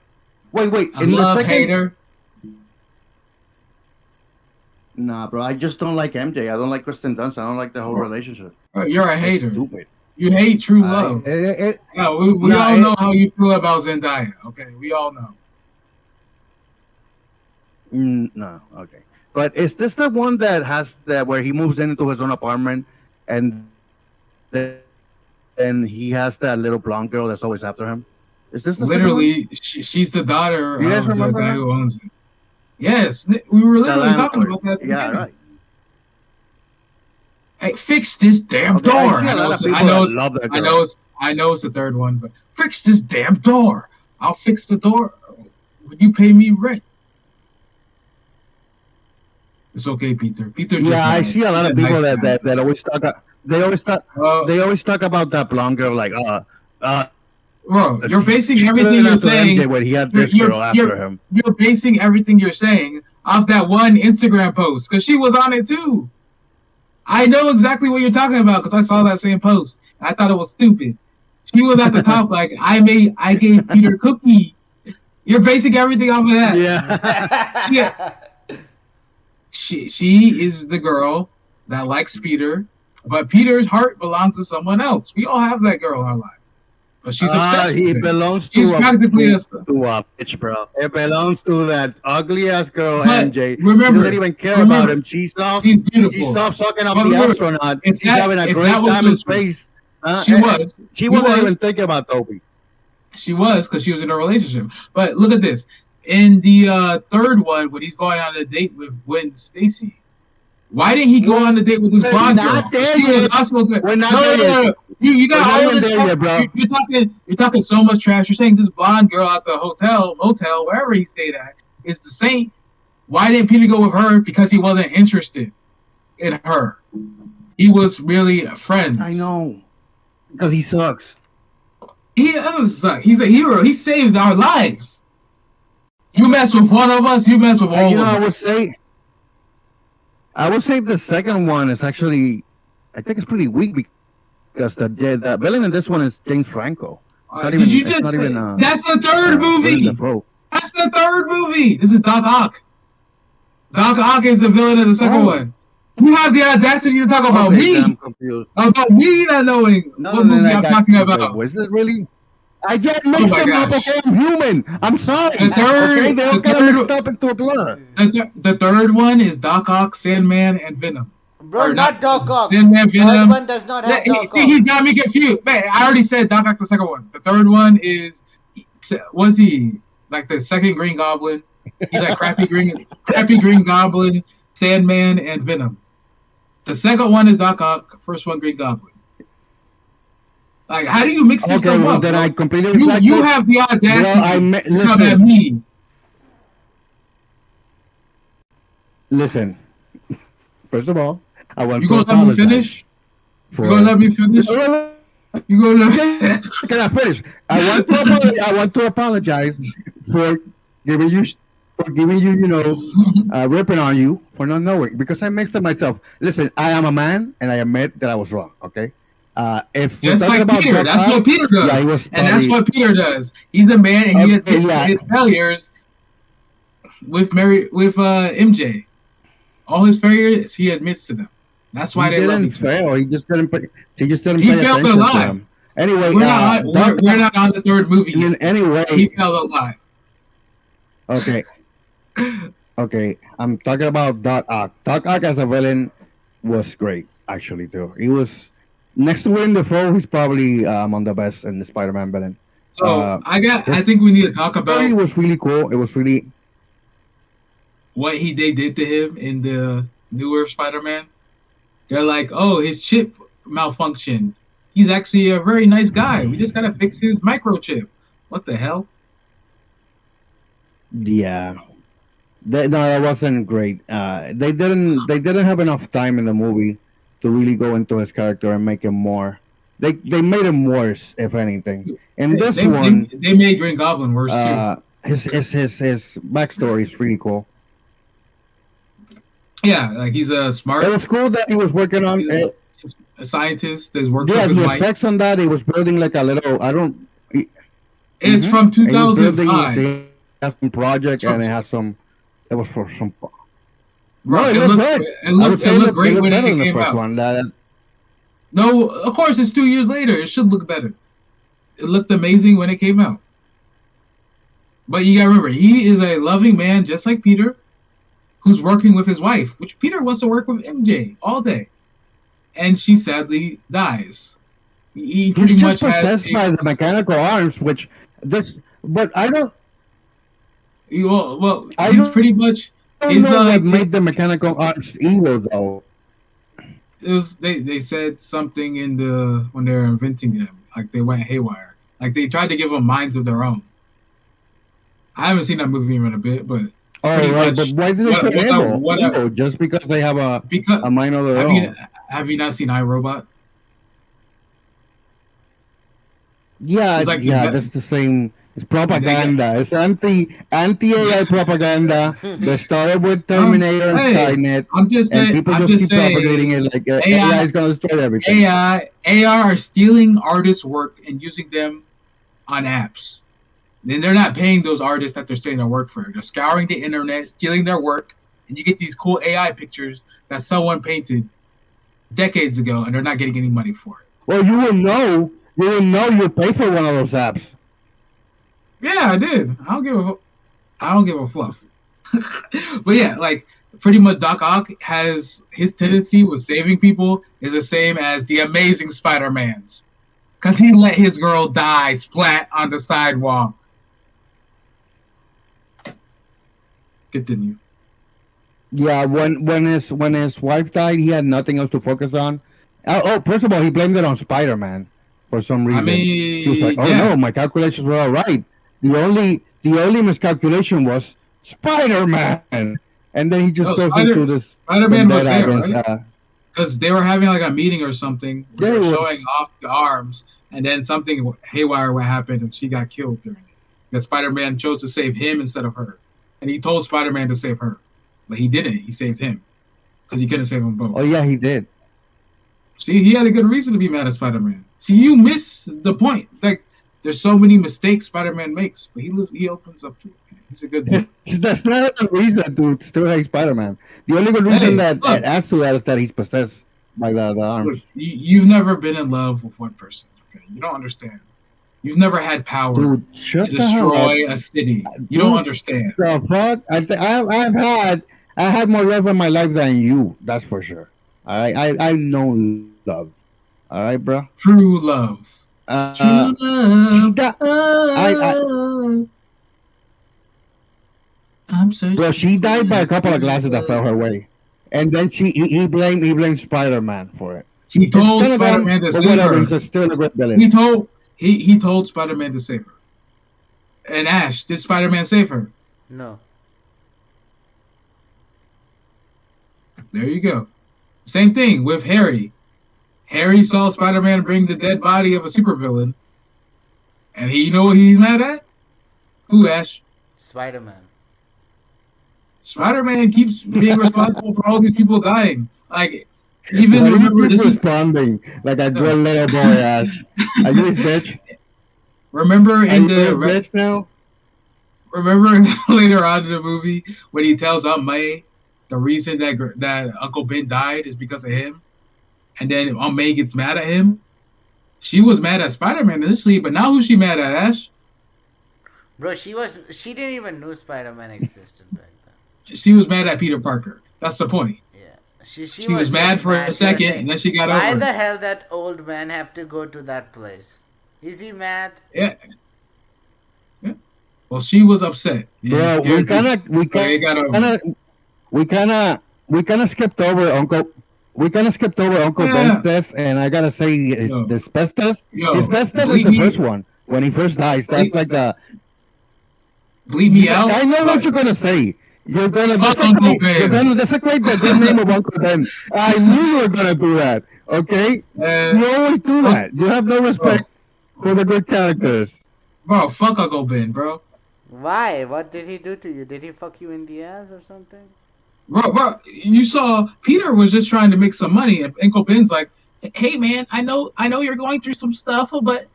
[SPEAKER 1] Wait.
[SPEAKER 2] A
[SPEAKER 1] In the
[SPEAKER 2] love
[SPEAKER 1] second,
[SPEAKER 2] hater.
[SPEAKER 1] nah, bro. I just don't like MJ. I don't like Kristen Dunst. I don't like the whole relationship.
[SPEAKER 2] Bro, you're a
[SPEAKER 1] It's
[SPEAKER 2] hater.
[SPEAKER 1] stupid.
[SPEAKER 2] You hate true love. Yeah, we
[SPEAKER 1] Nah,
[SPEAKER 2] all know how you feel about Zendaya. Okay, we all know.
[SPEAKER 1] No, okay. But is this the one that has that where he moves into his own apartment and then he has that little blonde girl that's always after him? Is this the second one?
[SPEAKER 2] Literally, she's the daughter
[SPEAKER 1] You guys
[SPEAKER 2] of the
[SPEAKER 1] remember
[SPEAKER 2] guy
[SPEAKER 1] her?
[SPEAKER 2] who owns it. Yes, we were
[SPEAKER 1] The
[SPEAKER 2] literally talking
[SPEAKER 1] landlord.
[SPEAKER 2] about that. at the
[SPEAKER 1] Yeah,
[SPEAKER 2] beginning.
[SPEAKER 1] right.
[SPEAKER 2] Hey, fix this damn
[SPEAKER 1] Okay,
[SPEAKER 2] door.
[SPEAKER 1] I see a lot of people that love that girl.
[SPEAKER 2] I know it's the third one, but fix this damn door. I'll fix the door when you pay me rent. It's okay, Peter. Peter. Just
[SPEAKER 1] Yeah, I
[SPEAKER 2] mad.
[SPEAKER 1] see a lot
[SPEAKER 2] He's
[SPEAKER 1] of people
[SPEAKER 2] nice
[SPEAKER 1] that,
[SPEAKER 2] guy.
[SPEAKER 1] that always talk. They always talk about that blonde girl like
[SPEAKER 2] Bro, you're basing
[SPEAKER 1] she
[SPEAKER 2] everything
[SPEAKER 1] couldn't
[SPEAKER 2] you're
[SPEAKER 1] answer MJ
[SPEAKER 2] saying.
[SPEAKER 1] when he had this
[SPEAKER 2] You're-
[SPEAKER 1] girl after him.
[SPEAKER 2] You're basing everything you're saying off that one Instagram post because she was on it too. I know exactly what you're talking about because I saw that same post. I thought it was stupid. She was at the top like I gave Peter cookie. You're basing everything off of that.
[SPEAKER 1] Yeah.
[SPEAKER 2] She is the girl that likes Peter, but Peter's heart belongs to someone else. We all have that girl in our life, but she's obsessed
[SPEAKER 1] He
[SPEAKER 2] with it.
[SPEAKER 1] belongs
[SPEAKER 2] She's
[SPEAKER 1] to
[SPEAKER 2] practically a
[SPEAKER 1] to a bitch, bro. It belongs to that ugly ass girl,
[SPEAKER 2] But
[SPEAKER 1] MJ.
[SPEAKER 2] remember-
[SPEAKER 1] She doesn't even care
[SPEAKER 2] remember,
[SPEAKER 1] about him. She's
[SPEAKER 2] beautiful.
[SPEAKER 1] sucking up
[SPEAKER 2] But
[SPEAKER 1] the
[SPEAKER 2] remember,
[SPEAKER 1] astronaut.
[SPEAKER 2] if
[SPEAKER 1] She's
[SPEAKER 2] that-
[SPEAKER 1] having a
[SPEAKER 2] if
[SPEAKER 1] great
[SPEAKER 2] that was
[SPEAKER 1] time in
[SPEAKER 2] so true,
[SPEAKER 1] space.
[SPEAKER 2] She
[SPEAKER 1] She wasn't
[SPEAKER 2] was.
[SPEAKER 1] even thinking about Toby.
[SPEAKER 2] She was because she was in a relationship. But look at this. In the third one, when he's going on a date with Gwen Stacy, why didn't he go on a date with this
[SPEAKER 1] We're
[SPEAKER 2] blonde girl?
[SPEAKER 1] not there
[SPEAKER 2] She was
[SPEAKER 1] yet.
[SPEAKER 2] also good.
[SPEAKER 1] We're not there yet.
[SPEAKER 2] You got
[SPEAKER 1] We're not
[SPEAKER 2] all
[SPEAKER 1] even
[SPEAKER 2] this
[SPEAKER 1] there
[SPEAKER 2] stuff.
[SPEAKER 1] yet, bro.
[SPEAKER 2] You're talking so much trash. You're saying this blonde girl at the motel, wherever he stayed at, is the saint. Why didn't Peter go with her? Because he wasn't interested in her. He was really friends.
[SPEAKER 1] I know. Because he sucks.
[SPEAKER 2] He doesn't suck. He's a hero. He saved our lives. You mess with one of us, you mess with all
[SPEAKER 1] You know,
[SPEAKER 2] of
[SPEAKER 1] I
[SPEAKER 2] us.
[SPEAKER 1] would say the second one is actually, I think it's pretty weak because the villain in this one is James Franco.
[SPEAKER 2] Did you just say that's the third movie? That's the third movie. This is Doc Ock. Doc Ock is the villain of the second one. You have the audacity to talk about me.
[SPEAKER 1] I'm confused.
[SPEAKER 2] About me not knowing what movie I'm talking about.
[SPEAKER 1] Was it really? I just mixed
[SPEAKER 2] my
[SPEAKER 1] them up.
[SPEAKER 2] gosh.
[SPEAKER 1] Okay, I'm human. I'm sorry.
[SPEAKER 2] The third-
[SPEAKER 1] okay, they all
[SPEAKER 2] the
[SPEAKER 1] kind
[SPEAKER 2] third-
[SPEAKER 1] of mixed up into a blur.
[SPEAKER 2] The third one is Doc Ock, Sandman, and Venom.
[SPEAKER 3] Bro,
[SPEAKER 2] Or
[SPEAKER 3] not Doc Ock.
[SPEAKER 2] Sandman,
[SPEAKER 3] Third
[SPEAKER 2] Venom.
[SPEAKER 3] one does not have Doc Ock.
[SPEAKER 2] He's got me confused. Man, I already said Doc Ock's the second one. The third one is, what's he? Like the second Green Goblin. He's like crappy Green Goblin, Sandman, and Venom. The second one is Doc Ock. First one, Green Goblin. Like, how do you mix this
[SPEAKER 1] Okay,
[SPEAKER 2] stuff
[SPEAKER 1] well,
[SPEAKER 2] up?
[SPEAKER 1] then
[SPEAKER 2] bro?
[SPEAKER 1] I completely
[SPEAKER 2] You
[SPEAKER 1] reflected.
[SPEAKER 2] have the audacity to come at
[SPEAKER 1] listen,
[SPEAKER 2] me.
[SPEAKER 1] listen. First of all, I want
[SPEAKER 2] You
[SPEAKER 1] to
[SPEAKER 2] gonna let me
[SPEAKER 1] apologize.
[SPEAKER 2] finish?
[SPEAKER 1] For,
[SPEAKER 2] You gonna let me finish? You gonna let me
[SPEAKER 1] Can I finish? I want to apologize for giving you, ripping on you for not knowing because I mixed it myself. Listen, I am a man and I admit that I was wrong. Okay. If we're
[SPEAKER 2] Just
[SPEAKER 1] talking
[SPEAKER 2] like
[SPEAKER 1] about
[SPEAKER 2] Peter.
[SPEAKER 1] Doc
[SPEAKER 2] That's
[SPEAKER 1] Ock,
[SPEAKER 2] what Peter does.
[SPEAKER 1] yeah, he was
[SPEAKER 2] And that's
[SPEAKER 1] probably-
[SPEAKER 2] what Peter does. He's a man and he
[SPEAKER 1] Okay,
[SPEAKER 2] admits
[SPEAKER 1] yeah.
[SPEAKER 2] his failures with MJ. All his failures, he admits to them. That's why
[SPEAKER 1] he
[SPEAKER 2] they love
[SPEAKER 1] didn't
[SPEAKER 2] each other.
[SPEAKER 1] fail. He just didn't. He just didn't
[SPEAKER 2] He
[SPEAKER 1] pay
[SPEAKER 2] felt
[SPEAKER 1] attention to
[SPEAKER 2] alive.
[SPEAKER 1] him. Anyway,
[SPEAKER 2] We're not,
[SPEAKER 1] Doc
[SPEAKER 2] we're
[SPEAKER 1] Ock-
[SPEAKER 2] not on the third movie yet.
[SPEAKER 1] Anyway,
[SPEAKER 2] He felt alive.
[SPEAKER 1] okay. Okay, I'm talking about Doc Ock. Doc Ock as a villain was great, actually, too. He was next to Willem Dafoe. He's probably among the best in the Spider-Man villain.
[SPEAKER 2] So I think we need to talk about
[SPEAKER 1] It was really cool. It was really
[SPEAKER 2] what they did to him in the newer Spider-Man. They're like, oh, his chip malfunctioned. He's actually a very nice guy. We just gotta fix his microchip. What the hell?
[SPEAKER 1] yeah. No, that wasn't great. They didn't have enough time in the movie to really go into his character and make him more. They made him worse, if anything. In this one,
[SPEAKER 2] they made Green Goblin worse too.
[SPEAKER 1] His backstory is really cool.
[SPEAKER 2] Yeah, like he's a smart.
[SPEAKER 1] It was cool that he was working on it.
[SPEAKER 2] A scientist that's worked
[SPEAKER 1] Yeah,
[SPEAKER 2] with his
[SPEAKER 1] the
[SPEAKER 2] wife.
[SPEAKER 1] effects on that, he was building like a little. I don't.
[SPEAKER 2] It's from
[SPEAKER 1] He was building
[SPEAKER 2] 2005.
[SPEAKER 1] it has some project
[SPEAKER 2] From-
[SPEAKER 1] and it has some. It was for some.
[SPEAKER 2] Bro,
[SPEAKER 1] No,
[SPEAKER 2] it
[SPEAKER 1] looked
[SPEAKER 2] looked
[SPEAKER 1] good.
[SPEAKER 2] it
[SPEAKER 1] I would
[SPEAKER 2] looked,
[SPEAKER 1] say
[SPEAKER 2] it
[SPEAKER 1] it
[SPEAKER 2] looked
[SPEAKER 1] looked
[SPEAKER 2] great when
[SPEAKER 1] better
[SPEAKER 2] it
[SPEAKER 1] than the
[SPEAKER 2] came
[SPEAKER 1] first
[SPEAKER 2] out.
[SPEAKER 1] one.
[SPEAKER 2] No, of course it's 2 years later. It should look better. It looked amazing when it came out. But you gotta remember, he is a loving man, just like Peter, who's working with his wife, which Peter wants to work with MJ all day, and she sadly dies. He pretty
[SPEAKER 1] He's
[SPEAKER 2] much
[SPEAKER 1] just
[SPEAKER 2] has.
[SPEAKER 1] possessed by the mechanical arms, which just. But I don't.
[SPEAKER 2] Well,
[SPEAKER 1] I
[SPEAKER 2] he's
[SPEAKER 1] don't-
[SPEAKER 2] pretty much.
[SPEAKER 1] I don't
[SPEAKER 2] It's
[SPEAKER 1] know
[SPEAKER 2] like
[SPEAKER 1] what made the mechanical arms evil, though.
[SPEAKER 2] it was. They said something in the when they were inventing them, like they went haywire. Like they tried to give them minds of their own. I haven't seen that movie in a bit, but
[SPEAKER 1] Oh,
[SPEAKER 2] Pretty
[SPEAKER 1] right,
[SPEAKER 2] much.
[SPEAKER 1] but why did they
[SPEAKER 2] What-
[SPEAKER 1] put
[SPEAKER 2] what-
[SPEAKER 1] evil?
[SPEAKER 2] what-
[SPEAKER 1] Evil? Just because they have
[SPEAKER 2] because
[SPEAKER 1] a mind of their own.
[SPEAKER 2] have you not seen iRobot?
[SPEAKER 1] Yeah,
[SPEAKER 2] It's like
[SPEAKER 1] yeah,
[SPEAKER 2] that-
[SPEAKER 1] that's the same. It's propaganda. It's anti AI propaganda that started with Terminator and
[SPEAKER 2] Hey,
[SPEAKER 1] Skynet,
[SPEAKER 2] I'm just
[SPEAKER 1] and
[SPEAKER 2] saying.
[SPEAKER 1] people
[SPEAKER 2] I'm
[SPEAKER 1] just
[SPEAKER 2] just
[SPEAKER 1] keep propagating
[SPEAKER 2] saying.
[SPEAKER 1] it like
[SPEAKER 2] AI
[SPEAKER 1] AI is going to destroy everything.
[SPEAKER 2] AI are stealing artists' work and using them on apps. Then they're not paying those artists that they're stealing their work for. They're scouring the internet, stealing their work, and you get these cool AI pictures that someone painted decades ago, and they're not getting any money for it.
[SPEAKER 1] Well, you will know. You will know. You pay for one of those apps.
[SPEAKER 2] Yeah, I did. I don't give a fluff. But yeah, like pretty much Doc Ock has his tendency with saving people is the same as the Amazing Spider-Man's, because he let his girl die splat on the sidewalk. Continue.
[SPEAKER 1] Yeah, when his wife died, he had nothing else to focus on. First of all, he blamed it on Spider-Man for some reason.
[SPEAKER 2] I mean,
[SPEAKER 1] He was like, "Oh
[SPEAKER 2] yeah.
[SPEAKER 1] no, my calculations were all right. The only miscalculation was Spider-Man." And then he just
[SPEAKER 2] No,
[SPEAKER 1] goes into this
[SPEAKER 2] Spider-Man was there,
[SPEAKER 1] vendetta
[SPEAKER 2] right?
[SPEAKER 1] against,
[SPEAKER 2] Because they were having like a meeting or something. Where
[SPEAKER 1] Yeah,
[SPEAKER 2] they
[SPEAKER 1] it
[SPEAKER 2] were
[SPEAKER 1] was.
[SPEAKER 2] showing off the arms, and then something haywire what happened, and she got killed during it. That Spider-Man chose to save him instead of her, and he told Spider-Man to save her, but he didn't. He saved him because he couldn't save them both.
[SPEAKER 1] Oh yeah, he did.
[SPEAKER 2] See, he had a good reason to be mad at Spider-Man. See, you miss the point. Like, there's so many mistakes Spider-Man makes, but he opens up to it. He's a good dude.
[SPEAKER 1] That's not a reason to still hate Spider-Man. The only good reason
[SPEAKER 2] Hey,
[SPEAKER 1] that
[SPEAKER 2] look.
[SPEAKER 1] adds to that is that he's possessed by the
[SPEAKER 2] Look,
[SPEAKER 1] arms.
[SPEAKER 2] you've never been in love with one person. Okay, you don't understand. You've never had power
[SPEAKER 1] Dude, shut
[SPEAKER 2] to
[SPEAKER 1] the hell up.
[SPEAKER 2] destroy a city. You
[SPEAKER 1] Dude.
[SPEAKER 2] don't understand.
[SPEAKER 1] The fuck? I had more love in my life than you. That's for sure. All right, I know love. All right, bro.
[SPEAKER 2] True love. True love.
[SPEAKER 1] I-
[SPEAKER 2] I'm searching.
[SPEAKER 1] Bro, she died by a couple of glasses that fell her way, and then he blamed Spider-Man for it.
[SPEAKER 2] He told
[SPEAKER 1] It's kinda
[SPEAKER 2] Spider-Man
[SPEAKER 1] dumb,
[SPEAKER 2] to
[SPEAKER 1] but
[SPEAKER 2] save
[SPEAKER 1] whatever.
[SPEAKER 2] her.
[SPEAKER 1] He's still a great villain.
[SPEAKER 2] He told Spider-Man to save her. And Ash, did Spider-Man save her?
[SPEAKER 3] No.
[SPEAKER 2] There you go. Same thing with Harry. Harry saw Spider-Man bring the dead body of a supervillain, and you know what he's mad at? Who, Ash?
[SPEAKER 3] Spider-Man.
[SPEAKER 2] Spider-Man keeps being responsible for all these people dying. Like,
[SPEAKER 1] Why
[SPEAKER 2] even
[SPEAKER 1] do you
[SPEAKER 2] remember
[SPEAKER 1] keep
[SPEAKER 2] this is
[SPEAKER 1] responding like a good little boy, Ash? Are you his bitch?
[SPEAKER 2] remember
[SPEAKER 1] Are
[SPEAKER 2] in
[SPEAKER 1] you his
[SPEAKER 2] the
[SPEAKER 1] bitch now?
[SPEAKER 2] remember later on in the movie when he tells Aunt May the reason that Uncle Ben died is because of him, and then Aunt May gets mad at him. She was mad at Spider-Man initially, but now who's she mad at, Ash?
[SPEAKER 3] Bro, she didn't even know Spider-Man existed back then.
[SPEAKER 2] She was mad at Peter Parker. That's the point.
[SPEAKER 3] Yeah. She
[SPEAKER 2] She was mad
[SPEAKER 3] just
[SPEAKER 2] for a
[SPEAKER 3] She was
[SPEAKER 2] second,
[SPEAKER 3] like,
[SPEAKER 2] and then she got
[SPEAKER 3] why
[SPEAKER 2] over
[SPEAKER 3] the
[SPEAKER 2] it.
[SPEAKER 3] hell that old man have to go to that place? Is he mad?
[SPEAKER 2] Yeah. Well, she was upset. And
[SPEAKER 1] Bro,
[SPEAKER 2] scared
[SPEAKER 1] we
[SPEAKER 2] people. They got over it.
[SPEAKER 1] we kind of skipped over Uncle. We kind of skipped over Uncle
[SPEAKER 2] Yeah.
[SPEAKER 1] Ben's death, and I gotta say,
[SPEAKER 2] Yo.
[SPEAKER 1] his best death.
[SPEAKER 2] Yo,
[SPEAKER 1] His best death is
[SPEAKER 2] bleep
[SPEAKER 1] the
[SPEAKER 2] me-
[SPEAKER 1] first one when he first dies. That's
[SPEAKER 2] Bleep-
[SPEAKER 1] like the.
[SPEAKER 2] Bleed me out.
[SPEAKER 1] I know what
[SPEAKER 2] but
[SPEAKER 1] you're gonna say. You're gonna
[SPEAKER 2] Fuck Uncle Ben.
[SPEAKER 1] You're gonna desecrate the good name of Uncle Ben. I knew you were gonna do that. Okay,
[SPEAKER 2] Man,
[SPEAKER 1] you always do that. You have no respect for the good characters.
[SPEAKER 2] bro, fuck Uncle Ben, bro.
[SPEAKER 3] Why? What did he do to you? Did he fuck you in the ass or something?
[SPEAKER 2] Bro, you saw Peter was just trying to make some money, and Uncle Ben's like, "Hey, man, I know you're going through some stuff, but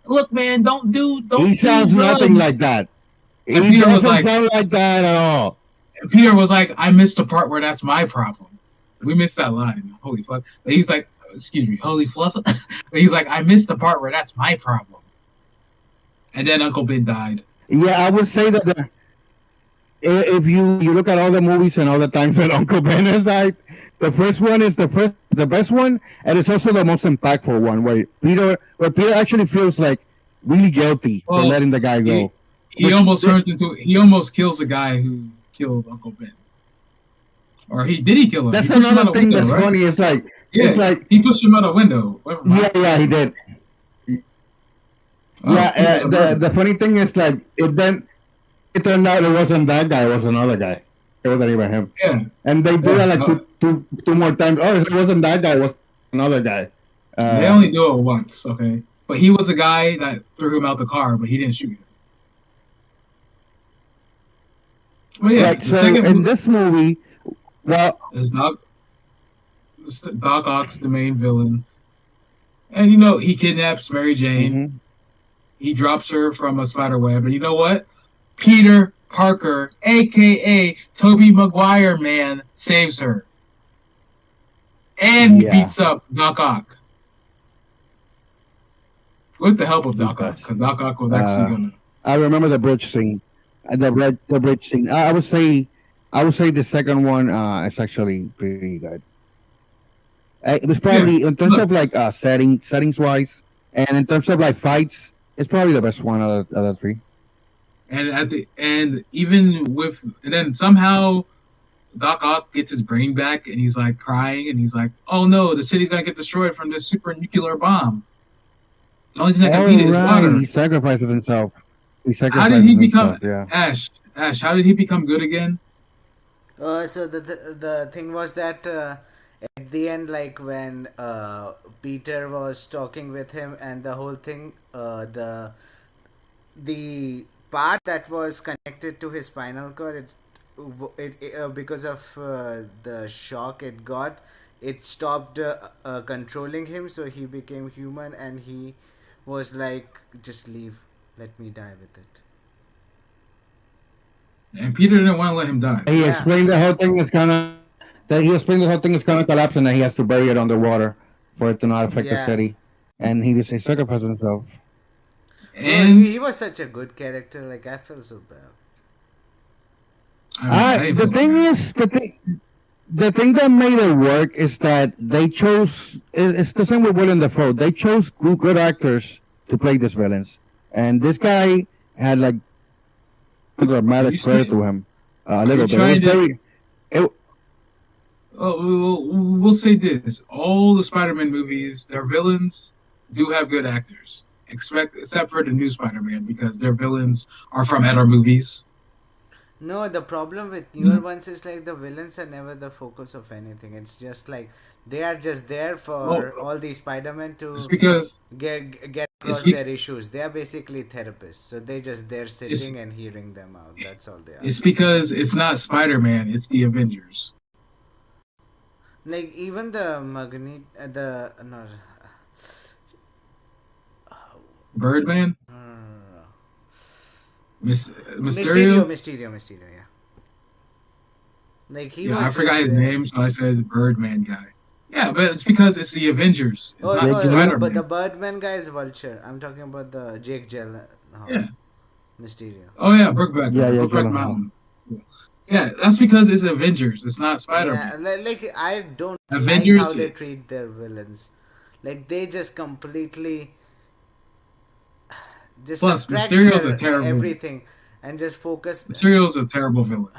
[SPEAKER 2] look, man, don't
[SPEAKER 1] He sounds
[SPEAKER 2] do
[SPEAKER 1] nothing
[SPEAKER 2] drugs."
[SPEAKER 1] like that. He
[SPEAKER 2] And Peter was
[SPEAKER 1] doesn't
[SPEAKER 2] like,
[SPEAKER 1] sound like that at all.
[SPEAKER 2] Peter was like, "I missed the part where that's my problem." We missed that line. Holy fuck! But he's like, "Excuse me, holy fluff." But he's like, "I missed the part where that's my problem." And then Uncle Ben died.
[SPEAKER 1] Yeah, I would say that if you look at all the movies and all the times that Uncle Ben has died, the first one is the best one, and it's also the most impactful one, where Peter actually feels like really guilty for letting the guy go.
[SPEAKER 2] He almost kills the guy who killed Uncle Ben. Or he kill him?
[SPEAKER 1] That's
[SPEAKER 2] He pushed him out
[SPEAKER 1] another
[SPEAKER 2] a
[SPEAKER 1] thing
[SPEAKER 2] window,
[SPEAKER 1] that's
[SPEAKER 2] right?
[SPEAKER 1] funny. It's like
[SPEAKER 2] he pushed him out a window.
[SPEAKER 1] yeah, he did.
[SPEAKER 2] Oh,
[SPEAKER 1] The funny thing is like it turned out it wasn't that guy, it was another guy. It wasn't even him.
[SPEAKER 2] Yeah.
[SPEAKER 1] And they do that like two more times. Oh, it wasn't that guy, it was another guy.
[SPEAKER 2] They only do it once, okay? But he was the guy that threw him out the car, but he didn't shoot him. Well, yeah,
[SPEAKER 1] right, so in this movie, well,
[SPEAKER 2] is Doc Ock's the main villain. And he kidnaps Mary Jane.
[SPEAKER 1] mhm.
[SPEAKER 2] He drops her from a spider web. And you know what? Peter Parker, aka Tobey Maguire man, saves her. And he beats up Doc Ock. With the help of Doc Ock, because Doc Ock was actually gonna.
[SPEAKER 1] I remember the bridge scene. The bridge scene. I would say the second one is actually pretty good. It was probably in terms of like settings wise, and in terms of like fights, it's probably the best one out of the three.
[SPEAKER 2] And then somehow Doc Ock gets his brain back, and he's like crying, and he's like, "Oh no, the city's gonna get destroyed from this super nuclear bomb. The only thing that can beat it is water."
[SPEAKER 1] He sacrifices himself.
[SPEAKER 2] How did he become
[SPEAKER 1] yeah.
[SPEAKER 2] Ash? How did he become good again?
[SPEAKER 3] So the thing was that at the end, like when Peter was talking with him and the whole thing, the part that was connected to his spinal cord, it because of the shock it got, it stopped controlling him, so he became human, and he was like, "Just leave, let me die with it."
[SPEAKER 2] And Peter didn't want to let him die.
[SPEAKER 1] He explained the whole thing is gonna collapse, and that he has to bury it underwater for it to not affect the city. And he just sacrificed himself.
[SPEAKER 2] And
[SPEAKER 3] he was such a good character. Like, I feel so bad.
[SPEAKER 1] The thing that made it work is that they chose. It's the same with Willem Dafoe. They chose good actors to play these villains, and this guy had like a dramatic flair to him. A little bit.
[SPEAKER 2] We'll say this: all the Spider-Man movies, their villains do have good actors, except for the new Spider-Man, because their villains are from other movies.
[SPEAKER 3] No, the problem with newer ones is like the villains are never the focus of anything. It's just like they are just there for all these Spider-Men to get across their issues. They are basically therapists, so they're just there sitting and hearing them out. That's all they are.
[SPEAKER 2] It's because it's not Spider-Man; it's the Avengers.
[SPEAKER 3] Like even the
[SPEAKER 2] Birdman.
[SPEAKER 3] Mysterio, yeah. Like he was.
[SPEAKER 2] I forgot his name, so I said Birdman guy. Yeah, but it's because it's the Avengers. It's not Spider-Man.
[SPEAKER 3] But the Birdman guy is Vulture. I'm talking about the Jake Gyllenhaal.
[SPEAKER 2] Yeah.
[SPEAKER 3] Mysterio.
[SPEAKER 2] Oh yeah, Brokeback Mountain. Yeah, that's because it's Avengers. It's not Spider-Man.
[SPEAKER 3] Yeah, like I don't
[SPEAKER 2] Avengers,
[SPEAKER 3] like how they treat their villains. Like they just completely
[SPEAKER 2] plus Mysterio's a terrible
[SPEAKER 3] everything and just focus.
[SPEAKER 2] Mysterio's a terrible villain.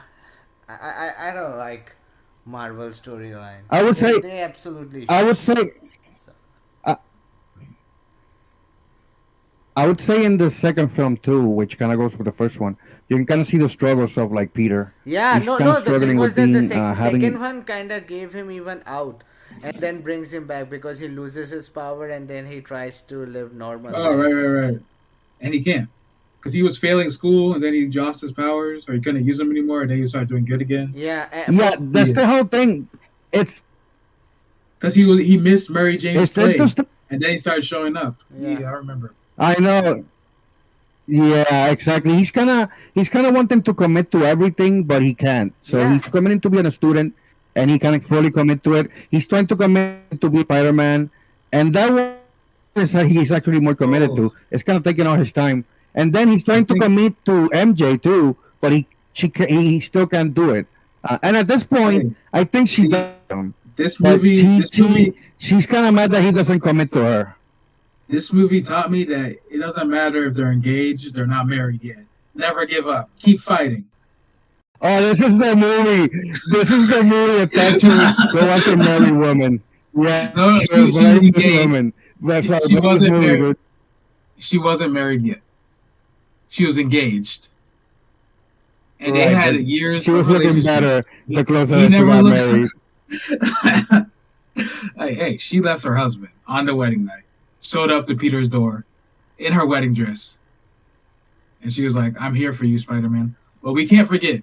[SPEAKER 3] I don't like Marvel storyline.
[SPEAKER 1] I would say
[SPEAKER 3] they absolutely.
[SPEAKER 1] I would say. I would say in the second film too, which kind of goes with the first one, you can kind of see the struggles of like Peter.
[SPEAKER 3] Yeah,
[SPEAKER 1] He's
[SPEAKER 3] no,
[SPEAKER 1] kind of
[SPEAKER 3] no. The thing
[SPEAKER 1] struggling
[SPEAKER 3] was
[SPEAKER 1] with
[SPEAKER 3] that the
[SPEAKER 1] being
[SPEAKER 3] second
[SPEAKER 1] having.
[SPEAKER 3] one kind of gave him even out, and then brings him back because he loses his power, and then he tries to live normal
[SPEAKER 2] Oh, right,
[SPEAKER 3] life.
[SPEAKER 2] right, right. And he can't because he was failing school, and then he lost his powers, or he couldn't use them anymore, and then he started doing good again.
[SPEAKER 3] Yeah,
[SPEAKER 1] Yeah,
[SPEAKER 3] but
[SPEAKER 1] that's
[SPEAKER 2] Yeah,
[SPEAKER 1] the whole thing. It's
[SPEAKER 2] because he missed Mary Jane's
[SPEAKER 1] it's
[SPEAKER 2] play,
[SPEAKER 1] interesting.
[SPEAKER 2] and then he started showing up.
[SPEAKER 3] yeah,
[SPEAKER 2] Yeah, I remember.
[SPEAKER 1] I know. Yeah, exactly. He's kind of wanting to commit to everything, but he can't. So
[SPEAKER 3] yeah,
[SPEAKER 1] he's committing to being a student, and he can't fully commit to it. He's trying to commit to be Spider-Man, and that one is how he's actually more committed
[SPEAKER 2] Oh,
[SPEAKER 1] to. It's kind of taking all his time, and then he's
[SPEAKER 2] I
[SPEAKER 1] trying to
[SPEAKER 2] think.
[SPEAKER 1] commit to MJ too, but he still can't do it. And at this point,
[SPEAKER 2] Hey,
[SPEAKER 1] I think she
[SPEAKER 2] see,
[SPEAKER 1] does him,
[SPEAKER 2] this
[SPEAKER 1] but
[SPEAKER 2] movie,
[SPEAKER 1] she
[SPEAKER 2] this
[SPEAKER 1] she
[SPEAKER 2] movie,
[SPEAKER 1] she's kind of mad that he doesn't commit to her.
[SPEAKER 2] this movie taught me that it doesn't matter if they're engaged, they're not married yet. Never give up. Keep fighting.
[SPEAKER 1] Oh, this is the movie. This is the movie that taught you go after married women. Yeah,
[SPEAKER 2] No, she
[SPEAKER 1] blame
[SPEAKER 2] was
[SPEAKER 1] this
[SPEAKER 2] engaged.
[SPEAKER 1] woman. That's right,
[SPEAKER 2] She
[SPEAKER 1] blame this
[SPEAKER 2] wasn't
[SPEAKER 1] movie,
[SPEAKER 2] married.
[SPEAKER 1] dude.
[SPEAKER 2] She wasn't married yet. She was engaged, and they
[SPEAKER 1] Right,
[SPEAKER 2] had
[SPEAKER 1] but
[SPEAKER 2] years
[SPEAKER 1] she
[SPEAKER 2] of
[SPEAKER 1] was looking
[SPEAKER 2] relationship.
[SPEAKER 1] better the closer
[SPEAKER 2] He
[SPEAKER 1] that she
[SPEAKER 2] never
[SPEAKER 1] got
[SPEAKER 2] looked.
[SPEAKER 1] married.
[SPEAKER 2] Hey, she left her husband on the wedding night. Showed up to Peter's door in her wedding dress, and she was like, "I'm here for you, Spider-Man." But we can't forget.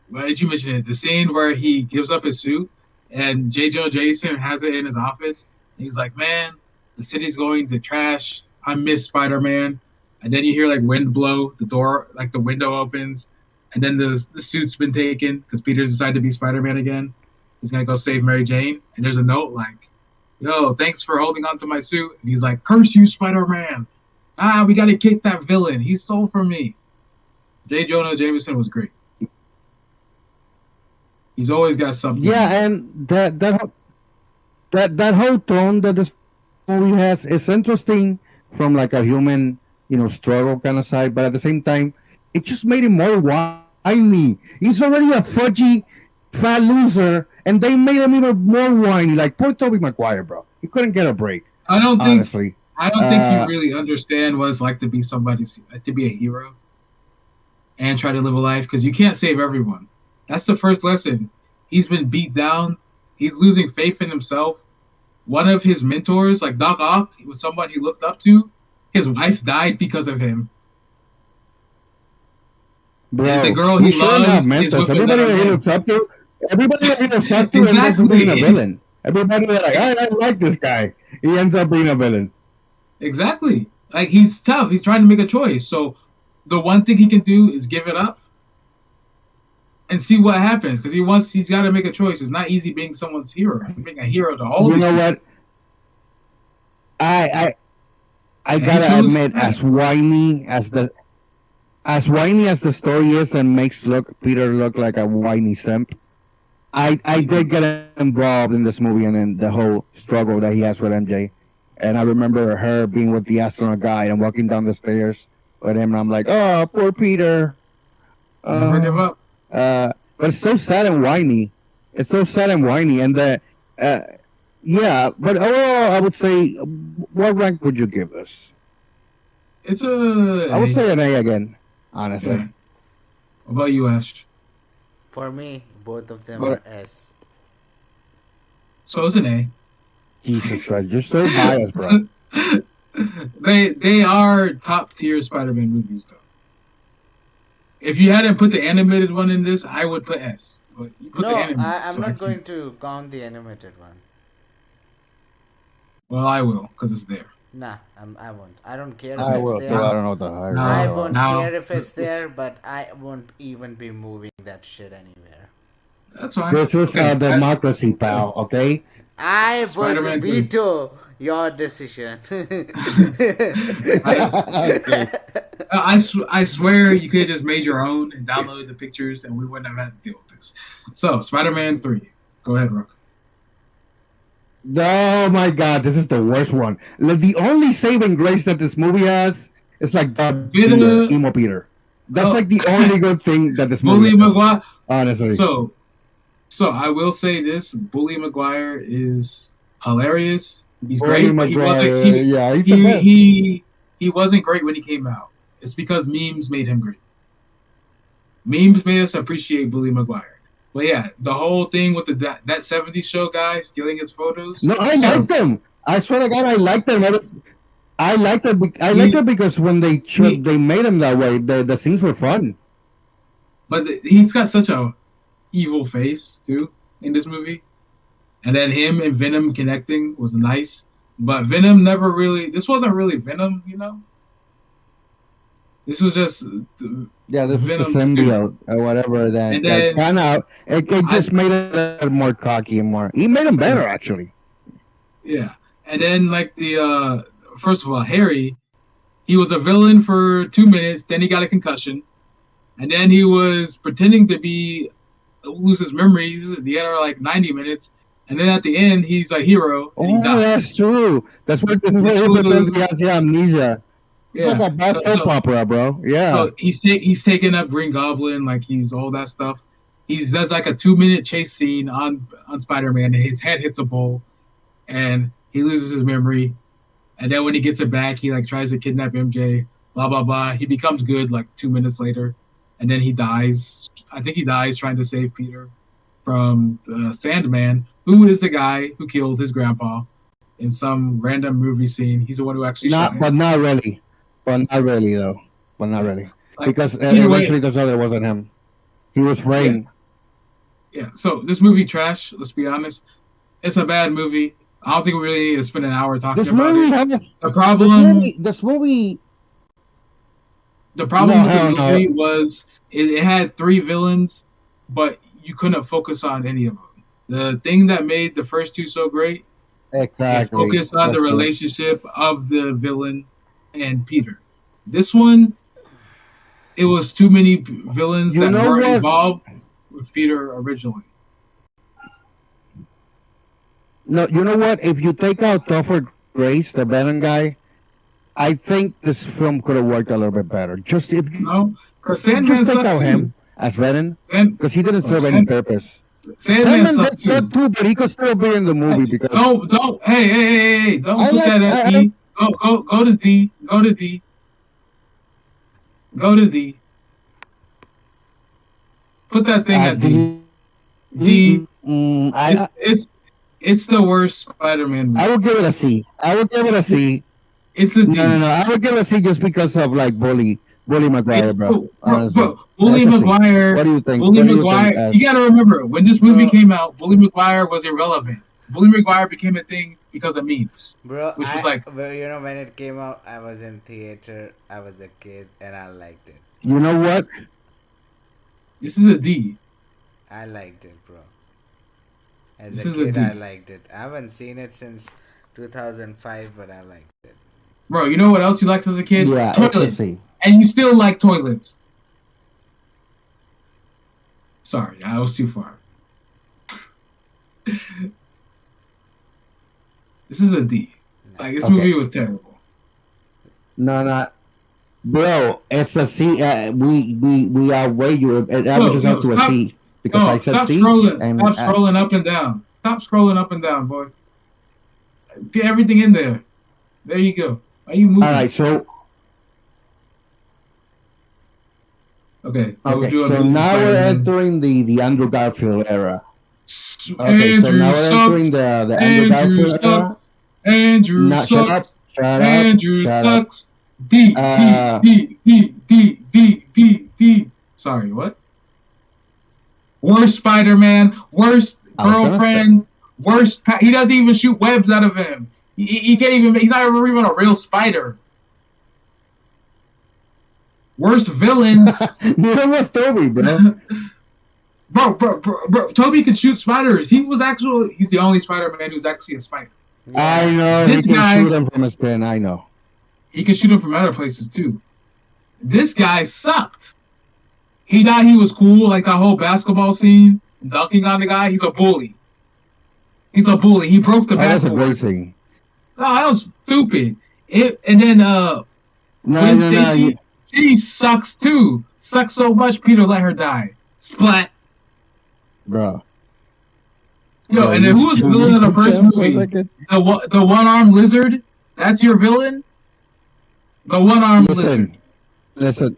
[SPEAKER 2] Why did you mention it? The scene where he gives up his suit, and J. Jonah Jameson has it in his office. And he's like, "Man, the city's going to trash. I miss Spider-Man." And then you hear like wind blow, the door, like the window opens, and then the suit's been taken because Peter's decided to be Spider-Man again. He's gonna go save Mary Jane, and there's a note like, "Yo, thanks for holding on to my suit." And he's like, "Curse you, Spider-Man! Ah, we gotta kick that villain. He stole from me." J. Jonah Jameson was great. He's always got something in him.
[SPEAKER 1] Yeah, and that whole tone that this movie has is interesting from like a human, struggle kind of side, but at the same time, it just made him more whiny. He's already a fudgy, fat loser, and they made him even more whiny. Like poor Tobey Maguire, bro. He couldn't get a break,
[SPEAKER 2] I don't think
[SPEAKER 1] honestly.
[SPEAKER 2] I don't think you
[SPEAKER 1] Uh,
[SPEAKER 2] really understand what it's like to be somebody to be a hero and try to live a life because you can't save everyone. That's the first lesson. He's been beat down. He's losing faith in himself. One of his mentors, like Doc Ock, he was someone he looked up to. His wife died because of him. And the
[SPEAKER 1] bro,
[SPEAKER 2] girl
[SPEAKER 1] he
[SPEAKER 2] he
[SPEAKER 1] shouldn't have
[SPEAKER 2] loves is
[SPEAKER 1] mentors.
[SPEAKER 2] with
[SPEAKER 1] Everybody
[SPEAKER 2] another
[SPEAKER 1] that he
[SPEAKER 2] man.
[SPEAKER 1] looks up to, everybody that he looks up to ends up being a
[SPEAKER 2] Exactly.
[SPEAKER 1] villain. Everybody that like, I like this guy. He ends up being a villain.
[SPEAKER 2] Exactly. Like he's tough. He's trying to make a choice. So the one thing he can do is give it up and see what happens because he's got to make a choice. It's not easy being someone's hero. Being a hero to all
[SPEAKER 1] You
[SPEAKER 2] these
[SPEAKER 1] know
[SPEAKER 2] people.
[SPEAKER 1] what? I I
[SPEAKER 2] And he
[SPEAKER 1] gotta
[SPEAKER 2] chose
[SPEAKER 1] admit,
[SPEAKER 2] that.
[SPEAKER 1] as whiny as the story is and makes Peter look like a whiny simp, I did get involved in this movie and in the whole struggle that he has with MJ. And I remember her being with the astronaut guy and walking down the stairs with him, and I'm like, oh, poor Peter.
[SPEAKER 2] Never give up.
[SPEAKER 1] But it's so sad and whiny. It's so sad and whiny, and uh, yeah. But overall, I would say, what rank would you give this?
[SPEAKER 2] It's
[SPEAKER 1] I would
[SPEAKER 2] a.
[SPEAKER 1] say an A again,
[SPEAKER 2] Okay.
[SPEAKER 1] honestly.
[SPEAKER 2] What about you, Ash?
[SPEAKER 3] for me, both of them are
[SPEAKER 1] But
[SPEAKER 3] S.
[SPEAKER 2] So it's an A.
[SPEAKER 1] Jesus Christ, you're so biased, bro.
[SPEAKER 2] They are top tier Spider-Man movies though. If you hadn't put the animated one in this, I would put S. But you put
[SPEAKER 3] No,
[SPEAKER 2] the animated,
[SPEAKER 3] I'm
[SPEAKER 2] so I
[SPEAKER 3] not
[SPEAKER 2] can't.
[SPEAKER 3] going to count the animated one.
[SPEAKER 2] Well, I will because it's there.
[SPEAKER 3] Nah, I won't. I don't care if
[SPEAKER 1] I
[SPEAKER 3] it's
[SPEAKER 1] will
[SPEAKER 3] there.
[SPEAKER 1] too. I don't know what the hell.
[SPEAKER 2] No.
[SPEAKER 3] I won't
[SPEAKER 2] Now,
[SPEAKER 3] care if it's
[SPEAKER 2] it's-
[SPEAKER 3] there, but I won't even be moving that shit anywhere.
[SPEAKER 2] That's fine.
[SPEAKER 1] This is
[SPEAKER 2] Okay,
[SPEAKER 1] a democracy, pal. Okay.
[SPEAKER 3] I would
[SPEAKER 2] Spider-Man 3.
[SPEAKER 3] veto your decision.
[SPEAKER 1] Okay.
[SPEAKER 2] I swear you could have just made your own and downloaded the pictures and we wouldn't have had to deal with this. So, Spider-Man 3. Go ahead, Rook.
[SPEAKER 1] Oh my God, this is the worst one. Like, the only saving grace that this movie has is like the
[SPEAKER 2] Peter-
[SPEAKER 1] emo Peter. That's
[SPEAKER 2] Oh.
[SPEAKER 1] like the only good thing that this movie
[SPEAKER 2] Bully
[SPEAKER 1] has,
[SPEAKER 2] Maguire.
[SPEAKER 1] honestly.
[SPEAKER 2] So I will say this: Bully Maguire is hilarious. He's
[SPEAKER 1] Bully
[SPEAKER 2] great, but he
[SPEAKER 1] Maguire,
[SPEAKER 2] wasn't.
[SPEAKER 1] yeah, he's the best.
[SPEAKER 2] He he wasn't great when he came out. It's because memes made him great. Memes made us appreciate Bully Maguire. But yeah, the whole thing with that 70s show guy stealing his photos.
[SPEAKER 1] No, I like them. I swear to God, I like them. I liked it. I liked it because when they made him that way, the scenes were fun.
[SPEAKER 2] But he's got such a evil face too in this movie, and then him and Venom connecting was nice. But Venom never really. This wasn't really Venom, you know. This was just
[SPEAKER 1] this was the symbiote or whatever. That kind of it just made it a little more cocky and more. He made him better actually.
[SPEAKER 2] Yeah, and then like the first of all, Harry, he was a villain for 2 minutes. Then he got a concussion, and then he was pretending to lose his memories. The other like 90 minutes. And then at the end, he's a hero.
[SPEAKER 1] Oh, that's true. That's what this is. He has the amnesia. Yeah. It's like a bad soap opera, bro. Yeah.
[SPEAKER 2] So he's taking up Green Goblin, like he's all that stuff. He does like a 2-minute chase scene on Spider-Man, and his head hits a bowl, and he loses his memory. And then when he gets it back, he like tries to kidnap MJ. Blah blah blah. He becomes good like 2 minutes later, and then he dies. I think he dies trying to save Peter from Sandman, who is the guy who killed his grandpa in some random movie scene. He's the one who actually shot him.
[SPEAKER 1] But not really. But not really, though. But not really. Like, because eventually the other wasn't him. He was framed.
[SPEAKER 2] Yeah. So this movie trash, let's be honest. It's a bad movie. I don't think we really need to spend an hour talking about it. The problem with the movie was it had 3 villains, but you couldn't focus on any of them. The thing that made the first 2 so great focused on the relationship of the villain and Peter. This one, it was too many villains that weren't involved with Peter originally.
[SPEAKER 1] No, you know what? If you take out Topher Grace, the Venom guy, I think this film could have worked a little bit better. Just if
[SPEAKER 2] because Sandman
[SPEAKER 1] take out him as Venom, because he didn't serve any purpose. Sandman sucked too, but he could still be in the movie because
[SPEAKER 2] don't hey don't put that at D. Go to D. Go to D. Put that thing at D. D. It's the worst Spider-Man movie.
[SPEAKER 1] I would give it a C.
[SPEAKER 2] It's a D.
[SPEAKER 1] No. I would give it a C just because of like Bully Maguire, bro.
[SPEAKER 2] Bully Maguire.
[SPEAKER 1] What do you think?
[SPEAKER 2] Bully Maguire. You gotta remember when this movie came out, Bully Maguire was irrelevant. Bully Maguire became a thing because of memes.
[SPEAKER 3] Bro, you know, when it came out, I was in theater, I was a kid, and I liked it.
[SPEAKER 1] You know what?
[SPEAKER 2] This is a D.
[SPEAKER 3] I liked it, bro. As a kid, I liked it. I haven't seen it since 2005, but I liked it.
[SPEAKER 2] Bro, you know what else you liked as a kid?
[SPEAKER 1] Yeah,
[SPEAKER 2] toilets. And you still like toilets. Sorry, I was too far. This is a D. Like, this movie was terrible.
[SPEAKER 1] No. Bro, it's a C. We outweigh you. It averages up to a C. Because I said
[SPEAKER 2] stop
[SPEAKER 1] C.
[SPEAKER 2] Stop scrolling up and down. Stop scrolling up and down, boy. Get everything in there. There you go. Are you moving?
[SPEAKER 1] All right, so.
[SPEAKER 2] Okay.
[SPEAKER 1] So now we're entering the Andrew Garfield era.
[SPEAKER 2] Okay, so now we're
[SPEAKER 1] entering the Andrew Garfield era.
[SPEAKER 2] Andrew sucks. Andrew sucks. D. Sorry, what? Worst Spider-Man, worst girlfriend, worst. He doesn't even shoot webs out of him. He can't even. He's not even a real spider. Worst villains.
[SPEAKER 1] Neither was Toby, bro.
[SPEAKER 2] Bro. Toby could shoot spiders. He's the only Spider-Man who's actually a spider.
[SPEAKER 1] I know. This guy can shoot him from his pen. I know.
[SPEAKER 2] He can shoot him from other places too. This guy sucked. He thought he was cool, like that whole basketball scene, dunking on the guy. He's a bully. He broke the basketball.
[SPEAKER 1] That's a great thing.
[SPEAKER 2] Oh, that was stupid. And then Gwen Stacy, she sucks too. Sucks so much, Peter let her die. Splat.
[SPEAKER 1] Bro.
[SPEAKER 2] Yo, and then who was the villain of the first movie? The one-armed lizard? That's your villain? The one-armed lizard.
[SPEAKER 1] Listen.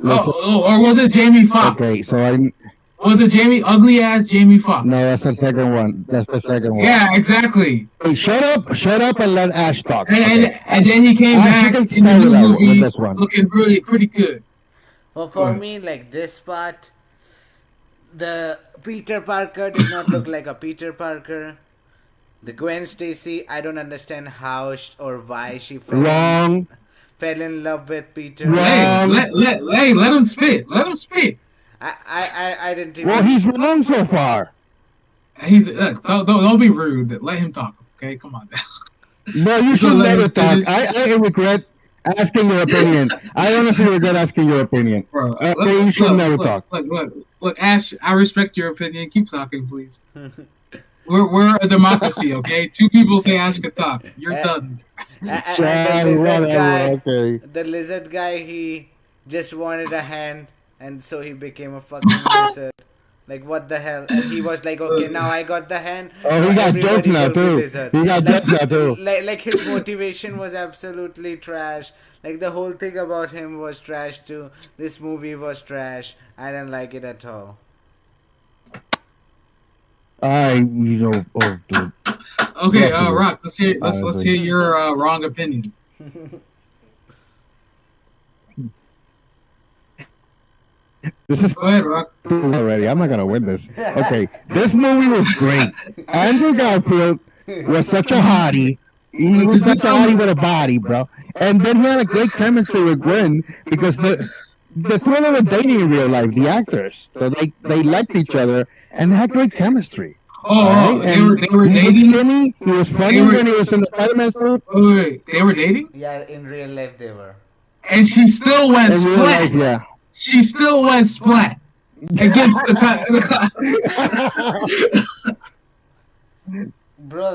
[SPEAKER 2] Or was it Jamie Foxx?
[SPEAKER 1] Okay, so
[SPEAKER 2] Was it ugly ass Jamie Foxx?
[SPEAKER 1] no, that's the second one. That's the second one.
[SPEAKER 2] Yeah, exactly.
[SPEAKER 1] Hey, shut up, and let Ash talk.
[SPEAKER 2] And,
[SPEAKER 1] Okay.
[SPEAKER 2] and then he came
[SPEAKER 1] Ash, you
[SPEAKER 2] back
[SPEAKER 1] can
[SPEAKER 2] in the
[SPEAKER 1] start
[SPEAKER 2] new
[SPEAKER 1] with
[SPEAKER 2] movie
[SPEAKER 1] this one.
[SPEAKER 2] looking really pretty good.
[SPEAKER 3] Well, for me, like this part, the Peter Parker did not look like a Peter Parker. The Gwen Stacy, I don't understand how or why she
[SPEAKER 1] Wrong.
[SPEAKER 3] fell in love with Peter.
[SPEAKER 1] Wrong.
[SPEAKER 2] Hey, let him spit. Let him spit.
[SPEAKER 3] I didn't even.
[SPEAKER 1] Well, he's wrong so far.
[SPEAKER 2] He's don't be rude. Let him talk. Okay, come on.
[SPEAKER 1] No, you
[SPEAKER 2] So
[SPEAKER 1] should
[SPEAKER 2] let
[SPEAKER 1] never
[SPEAKER 2] him
[SPEAKER 1] talk.
[SPEAKER 2] finish.
[SPEAKER 1] I regret asking your opinion. I honestly regret asking your opinion.
[SPEAKER 2] Bro,
[SPEAKER 1] Okay, you should never talk.
[SPEAKER 2] Look, Ash. I respect your opinion. Keep talking, please. We're a democracy, okay? Two people say Ash can talk. You're done.
[SPEAKER 1] Yeah,
[SPEAKER 3] the lizard
[SPEAKER 1] whatever,
[SPEAKER 3] guy,
[SPEAKER 1] okay.
[SPEAKER 3] the lizard guy, he just wanted a hand, and so he became a fucking lizard. Like what the hell? And he was like, okay, now I got the hand.
[SPEAKER 1] Oh, he
[SPEAKER 3] now
[SPEAKER 1] got
[SPEAKER 3] everybody
[SPEAKER 1] jokes now
[SPEAKER 3] will be
[SPEAKER 1] too.
[SPEAKER 3] lizard.
[SPEAKER 1] He got jokes now too.
[SPEAKER 3] Like his motivation was absolutely trash. Like the whole thing about him was trash too. This movie was trash. I didn't like it at all.
[SPEAKER 1] Dude.
[SPEAKER 2] Okay,
[SPEAKER 1] Definitely.
[SPEAKER 2] Rock. Let's hear
[SPEAKER 1] Honestly.
[SPEAKER 2] your wrong opinion.
[SPEAKER 1] This is
[SPEAKER 2] Go ahead, Rock.
[SPEAKER 1] already. I'm not gonna win this. Okay, this movie was great. Andrew Garfield was such a hottie. He was such a hottie with a body, bro. And then he had a great chemistry with Gwen because the two of them were dating in real life, the actors. So they liked each other and they had great chemistry.
[SPEAKER 2] Oh,
[SPEAKER 1] Right?
[SPEAKER 2] they
[SPEAKER 1] And
[SPEAKER 2] were
[SPEAKER 1] he was
[SPEAKER 2] dating.
[SPEAKER 1] skinny. He was funny
[SPEAKER 2] They were-
[SPEAKER 1] when he was in the Spider-Man suit.
[SPEAKER 2] Wait, they were dating,
[SPEAKER 3] Yeah, in real life they were.
[SPEAKER 2] and she still went
[SPEAKER 1] In real
[SPEAKER 2] splat.
[SPEAKER 1] life, yeah.
[SPEAKER 2] She still went splat against the.
[SPEAKER 3] Bro,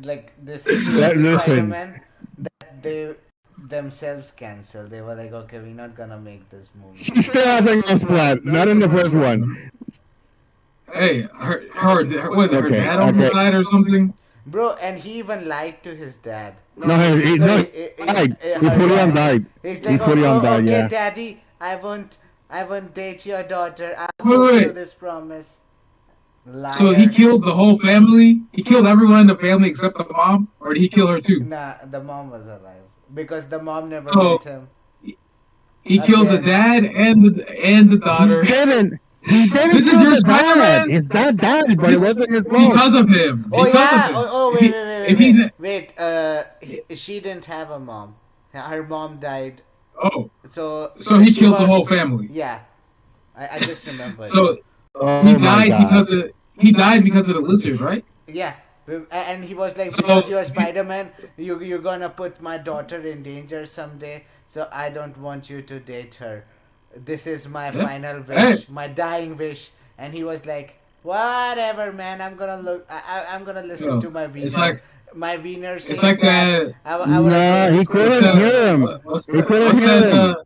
[SPEAKER 3] like this is
[SPEAKER 1] Listen.
[SPEAKER 3] the Spider-Man that they themselves canceled. They were like, okay, we're not gonna make this movie.
[SPEAKER 1] She still hasn't gone splat. Not in the first one.
[SPEAKER 2] Hey, her was it her
[SPEAKER 1] Okay,
[SPEAKER 2] dad on the
[SPEAKER 1] okay.
[SPEAKER 2] side or something?
[SPEAKER 3] Bro, and he even lied to his dad.
[SPEAKER 1] No, he died. He fully on died.
[SPEAKER 3] He's
[SPEAKER 1] He
[SPEAKER 3] like,
[SPEAKER 1] fully on died,
[SPEAKER 3] okay,
[SPEAKER 1] yeah.
[SPEAKER 3] daddy, I won't date your daughter. I'll
[SPEAKER 2] Wait,
[SPEAKER 3] fulfill
[SPEAKER 2] wait.
[SPEAKER 3] this promise. Liar.
[SPEAKER 2] So he killed the whole family. He killed everyone in the family except the mom, or did he kill her too?
[SPEAKER 3] Nah, the mom was alive because the mom never
[SPEAKER 2] Oh.
[SPEAKER 3] met him.
[SPEAKER 2] He killed the dad and the daughter
[SPEAKER 1] He didn't. He didn't
[SPEAKER 2] This is
[SPEAKER 1] kill
[SPEAKER 2] your
[SPEAKER 1] the dad.
[SPEAKER 2] Spider-Man?
[SPEAKER 1] His dad died, but it wasn't his fault.
[SPEAKER 2] because of him.
[SPEAKER 3] Oh
[SPEAKER 2] Because
[SPEAKER 3] yeah.
[SPEAKER 2] of him.
[SPEAKER 3] Oh
[SPEAKER 2] If
[SPEAKER 3] wait,
[SPEAKER 2] he- if he-
[SPEAKER 3] she didn't have a mom. Her mom died.
[SPEAKER 2] Oh,
[SPEAKER 3] So
[SPEAKER 2] so he
[SPEAKER 3] she
[SPEAKER 2] killed the
[SPEAKER 3] was-
[SPEAKER 2] whole family.
[SPEAKER 3] Yeah, I just remembered.
[SPEAKER 2] So
[SPEAKER 1] Oh
[SPEAKER 2] he
[SPEAKER 1] my
[SPEAKER 2] died
[SPEAKER 1] God.
[SPEAKER 2] because of the lizard, right?
[SPEAKER 3] yeah, and he was like,
[SPEAKER 2] So-
[SPEAKER 3] because you're Spider-Man, you're gonna put my daughter in danger someday. So I don't want you to date her. This is my
[SPEAKER 2] Yeah.
[SPEAKER 3] final wish,
[SPEAKER 2] Hey.
[SPEAKER 3] my dying wish. And he was like, whatever, man. I'm gonna look. I'm gonna listen
[SPEAKER 2] No,
[SPEAKER 3] to my wiener.
[SPEAKER 2] it's like-
[SPEAKER 3] my wiener says
[SPEAKER 2] It's like that.
[SPEAKER 3] I would
[SPEAKER 1] Nah, he
[SPEAKER 2] What's
[SPEAKER 1] couldn't
[SPEAKER 2] that-
[SPEAKER 1] hear him.
[SPEAKER 2] What's
[SPEAKER 1] He
[SPEAKER 2] that?
[SPEAKER 1] couldn't
[SPEAKER 2] What's
[SPEAKER 1] hear
[SPEAKER 2] that?
[SPEAKER 1] him.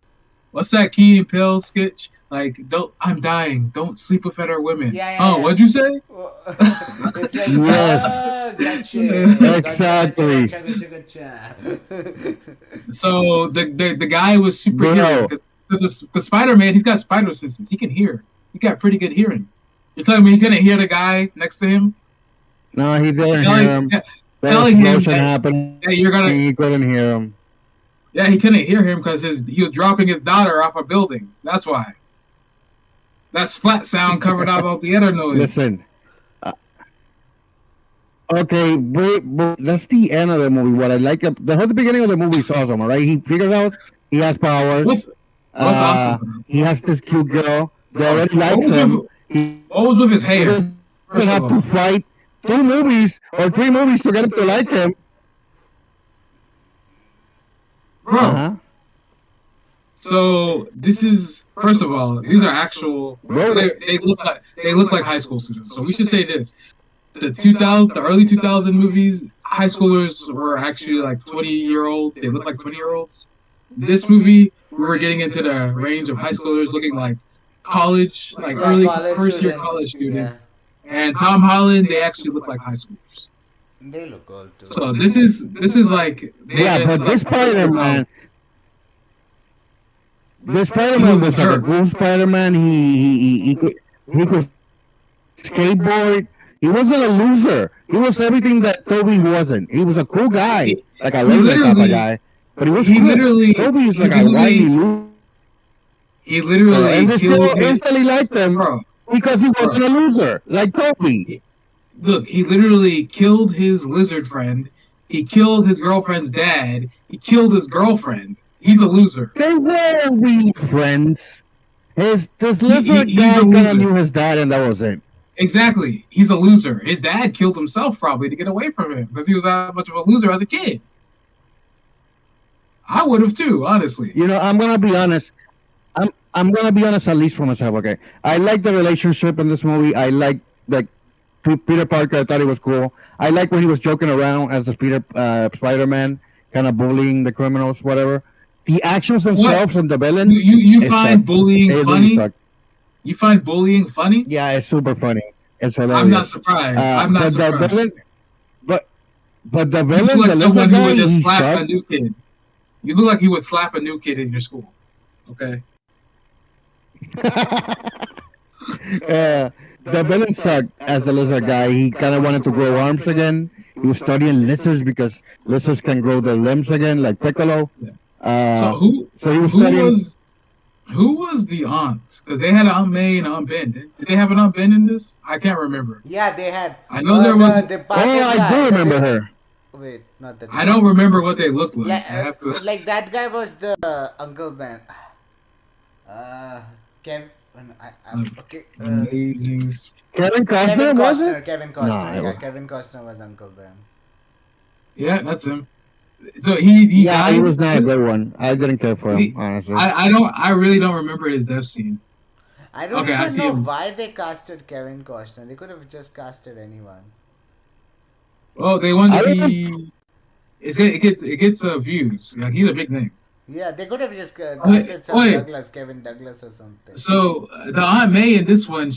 [SPEAKER 2] What's that Key and Peele sketch? Like, I'm dying. Don't sleep with other women.
[SPEAKER 3] Yeah,
[SPEAKER 2] oh,
[SPEAKER 3] yeah.
[SPEAKER 2] what'd you say?
[SPEAKER 3] It's like,
[SPEAKER 1] Yes.
[SPEAKER 3] gotcha.
[SPEAKER 1] Exactly.
[SPEAKER 3] Gotcha.
[SPEAKER 2] So the guy was super
[SPEAKER 1] Bro.
[SPEAKER 2] hearing because the Spider-Man, he's got spider senses. He can hear. He got pretty good hearing. You're telling me he couldn't hear the guy next to him?
[SPEAKER 1] No, he didn't
[SPEAKER 2] Telling-
[SPEAKER 1] hear him.
[SPEAKER 2] te-
[SPEAKER 1] The
[SPEAKER 2] telling him
[SPEAKER 1] explosion
[SPEAKER 2] that-
[SPEAKER 1] happened.
[SPEAKER 2] that you're gonna.
[SPEAKER 1] He couldn't hear him.
[SPEAKER 2] Yeah, he couldn't hear him because he was dropping his daughter off a building. That's why. That splat sound covered up all the other noise.
[SPEAKER 1] Listen. Okay, wait, that's the end of the movie. What I like, the whole beginning of the movie is awesome, all right? He figures out he has powers.
[SPEAKER 2] What's awesome?
[SPEAKER 1] He has this cute girl. They already
[SPEAKER 2] What
[SPEAKER 1] likes
[SPEAKER 2] was
[SPEAKER 1] him.
[SPEAKER 2] with-
[SPEAKER 1] He
[SPEAKER 2] What was with his hair?
[SPEAKER 1] doesn't
[SPEAKER 2] First
[SPEAKER 1] have
[SPEAKER 2] of
[SPEAKER 1] to
[SPEAKER 2] all.
[SPEAKER 1] fight 2 movies or 3 movies to get him to like him.
[SPEAKER 2] Bro,
[SPEAKER 1] Uh-huh.
[SPEAKER 2] so this is first of all, these are actual.
[SPEAKER 1] Bro.
[SPEAKER 2] They look like high school students. So we should say this: the early 2000 movies, high schoolers were actually like 20-year-olds. They look like 20-year-olds. This movie, we were getting into the range of high schoolers looking like college, like
[SPEAKER 3] Yeah,
[SPEAKER 2] early
[SPEAKER 3] college
[SPEAKER 2] first year
[SPEAKER 3] students.
[SPEAKER 2] college students. And Tom Holland, they actually look like high schoolers.
[SPEAKER 3] They look old too.
[SPEAKER 2] So this is like
[SPEAKER 1] Yeah, but this Spider-Man, The
[SPEAKER 2] He
[SPEAKER 1] Spider-Man
[SPEAKER 2] was a
[SPEAKER 1] was like a
[SPEAKER 2] jerk.
[SPEAKER 1] cool Spider-Man. He could skateboard. He wasn't a loser. He was everything that Toby wasn't. He was a cool guy,
[SPEAKER 2] He,
[SPEAKER 1] like a
[SPEAKER 2] he
[SPEAKER 1] laser type of
[SPEAKER 2] literally,
[SPEAKER 1] guy. But he was cool. Toby is
[SPEAKER 2] he
[SPEAKER 1] like a whiny
[SPEAKER 2] literally,
[SPEAKER 1] loser,
[SPEAKER 2] he
[SPEAKER 1] and
[SPEAKER 2] literally
[SPEAKER 1] they
[SPEAKER 2] killed
[SPEAKER 1] still
[SPEAKER 2] his
[SPEAKER 1] instantly liked him
[SPEAKER 2] bro,
[SPEAKER 1] because he
[SPEAKER 2] bro.
[SPEAKER 1] wasn't a loser, like Toby.
[SPEAKER 2] Look, he literally killed his lizard friend. He killed his girlfriend's dad. He killed his girlfriend. He's a loser.
[SPEAKER 1] They were really friends. This lizard
[SPEAKER 2] He's a
[SPEAKER 1] guy kind of
[SPEAKER 2] loser.
[SPEAKER 1] knew his dad, and that was it.
[SPEAKER 2] Exactly. He's a loser. His dad killed himself probably to get away from him because he was that much of a loser as a kid. I would have too, honestly.
[SPEAKER 1] You know, I'm gonna be honest. I'm gonna be honest, at least for myself. Okay, I like the relationship in this movie. I like that Peter Parker. I thought he was cool. I like when he was joking around as the Spider-Man, kind of bullying the criminals, whatever. The actions
[SPEAKER 2] What?
[SPEAKER 1] themselves and the villain,
[SPEAKER 2] You
[SPEAKER 1] it
[SPEAKER 2] find
[SPEAKER 1] sucked.
[SPEAKER 2] bullying
[SPEAKER 1] It really
[SPEAKER 2] funny?
[SPEAKER 1] sucked.
[SPEAKER 2] You find bullying funny?
[SPEAKER 1] Yeah, it's super funny. It's hilarious.
[SPEAKER 2] I'm not surprised. I'm not
[SPEAKER 1] but the
[SPEAKER 2] surprised.
[SPEAKER 1] villain, but the
[SPEAKER 2] You
[SPEAKER 1] villain,
[SPEAKER 2] look like
[SPEAKER 1] the lizard
[SPEAKER 2] someone who
[SPEAKER 1] guy,
[SPEAKER 2] would just
[SPEAKER 1] he
[SPEAKER 2] slap a
[SPEAKER 1] sucked.
[SPEAKER 2] new kid. You look like you would slap a new kid in your school. Okay.
[SPEAKER 1] The villain sucked as the lizard guy. He kind of wanted to grow arms again. He was studying lizards because lizards can grow their limbs again, like Piccolo.
[SPEAKER 2] Yeah.
[SPEAKER 1] So
[SPEAKER 2] So
[SPEAKER 1] he was
[SPEAKER 2] who
[SPEAKER 1] studying.
[SPEAKER 2] who was the aunt? Because they had an Aunt May and Aunt Ben. Did they have an Aunt Ben in this? I can't remember.
[SPEAKER 3] Yeah, they had.
[SPEAKER 2] I know there was.
[SPEAKER 3] The
[SPEAKER 1] Oh, I do remember her.
[SPEAKER 3] Wait, not that.
[SPEAKER 2] I don't remember what they looked like.
[SPEAKER 3] Like,
[SPEAKER 2] I have to.
[SPEAKER 3] like that guy was the Uncle Ben. Kevin. Okay.
[SPEAKER 2] Amazing.
[SPEAKER 1] Kevin Costner,
[SPEAKER 3] Kevin
[SPEAKER 1] was
[SPEAKER 3] Costner.
[SPEAKER 1] it?
[SPEAKER 3] Kevin Costner.
[SPEAKER 1] No,
[SPEAKER 3] Yeah,
[SPEAKER 1] was-
[SPEAKER 3] Kevin Costner was Uncle Ben.
[SPEAKER 2] Yeah, that's him. So he
[SPEAKER 1] Yeah,
[SPEAKER 2] died.
[SPEAKER 1] he was not a good one. I didn't care for him, honestly.
[SPEAKER 2] I really don't remember his death scene.
[SPEAKER 3] I don't
[SPEAKER 2] Okay, I
[SPEAKER 3] even
[SPEAKER 2] see
[SPEAKER 3] know
[SPEAKER 2] him.
[SPEAKER 3] why they casted Kevin Costner. They could have just casted anyone.
[SPEAKER 2] Oh, they wanted
[SPEAKER 1] I
[SPEAKER 2] to
[SPEAKER 1] don't-
[SPEAKER 2] be. It gets views. Like, he's a big name.
[SPEAKER 3] Yeah, they could have just
[SPEAKER 2] Wait,
[SPEAKER 3] casted some
[SPEAKER 2] wait.
[SPEAKER 3] Douglas, Kevin Douglas or something.
[SPEAKER 2] So the Aunt May in this one,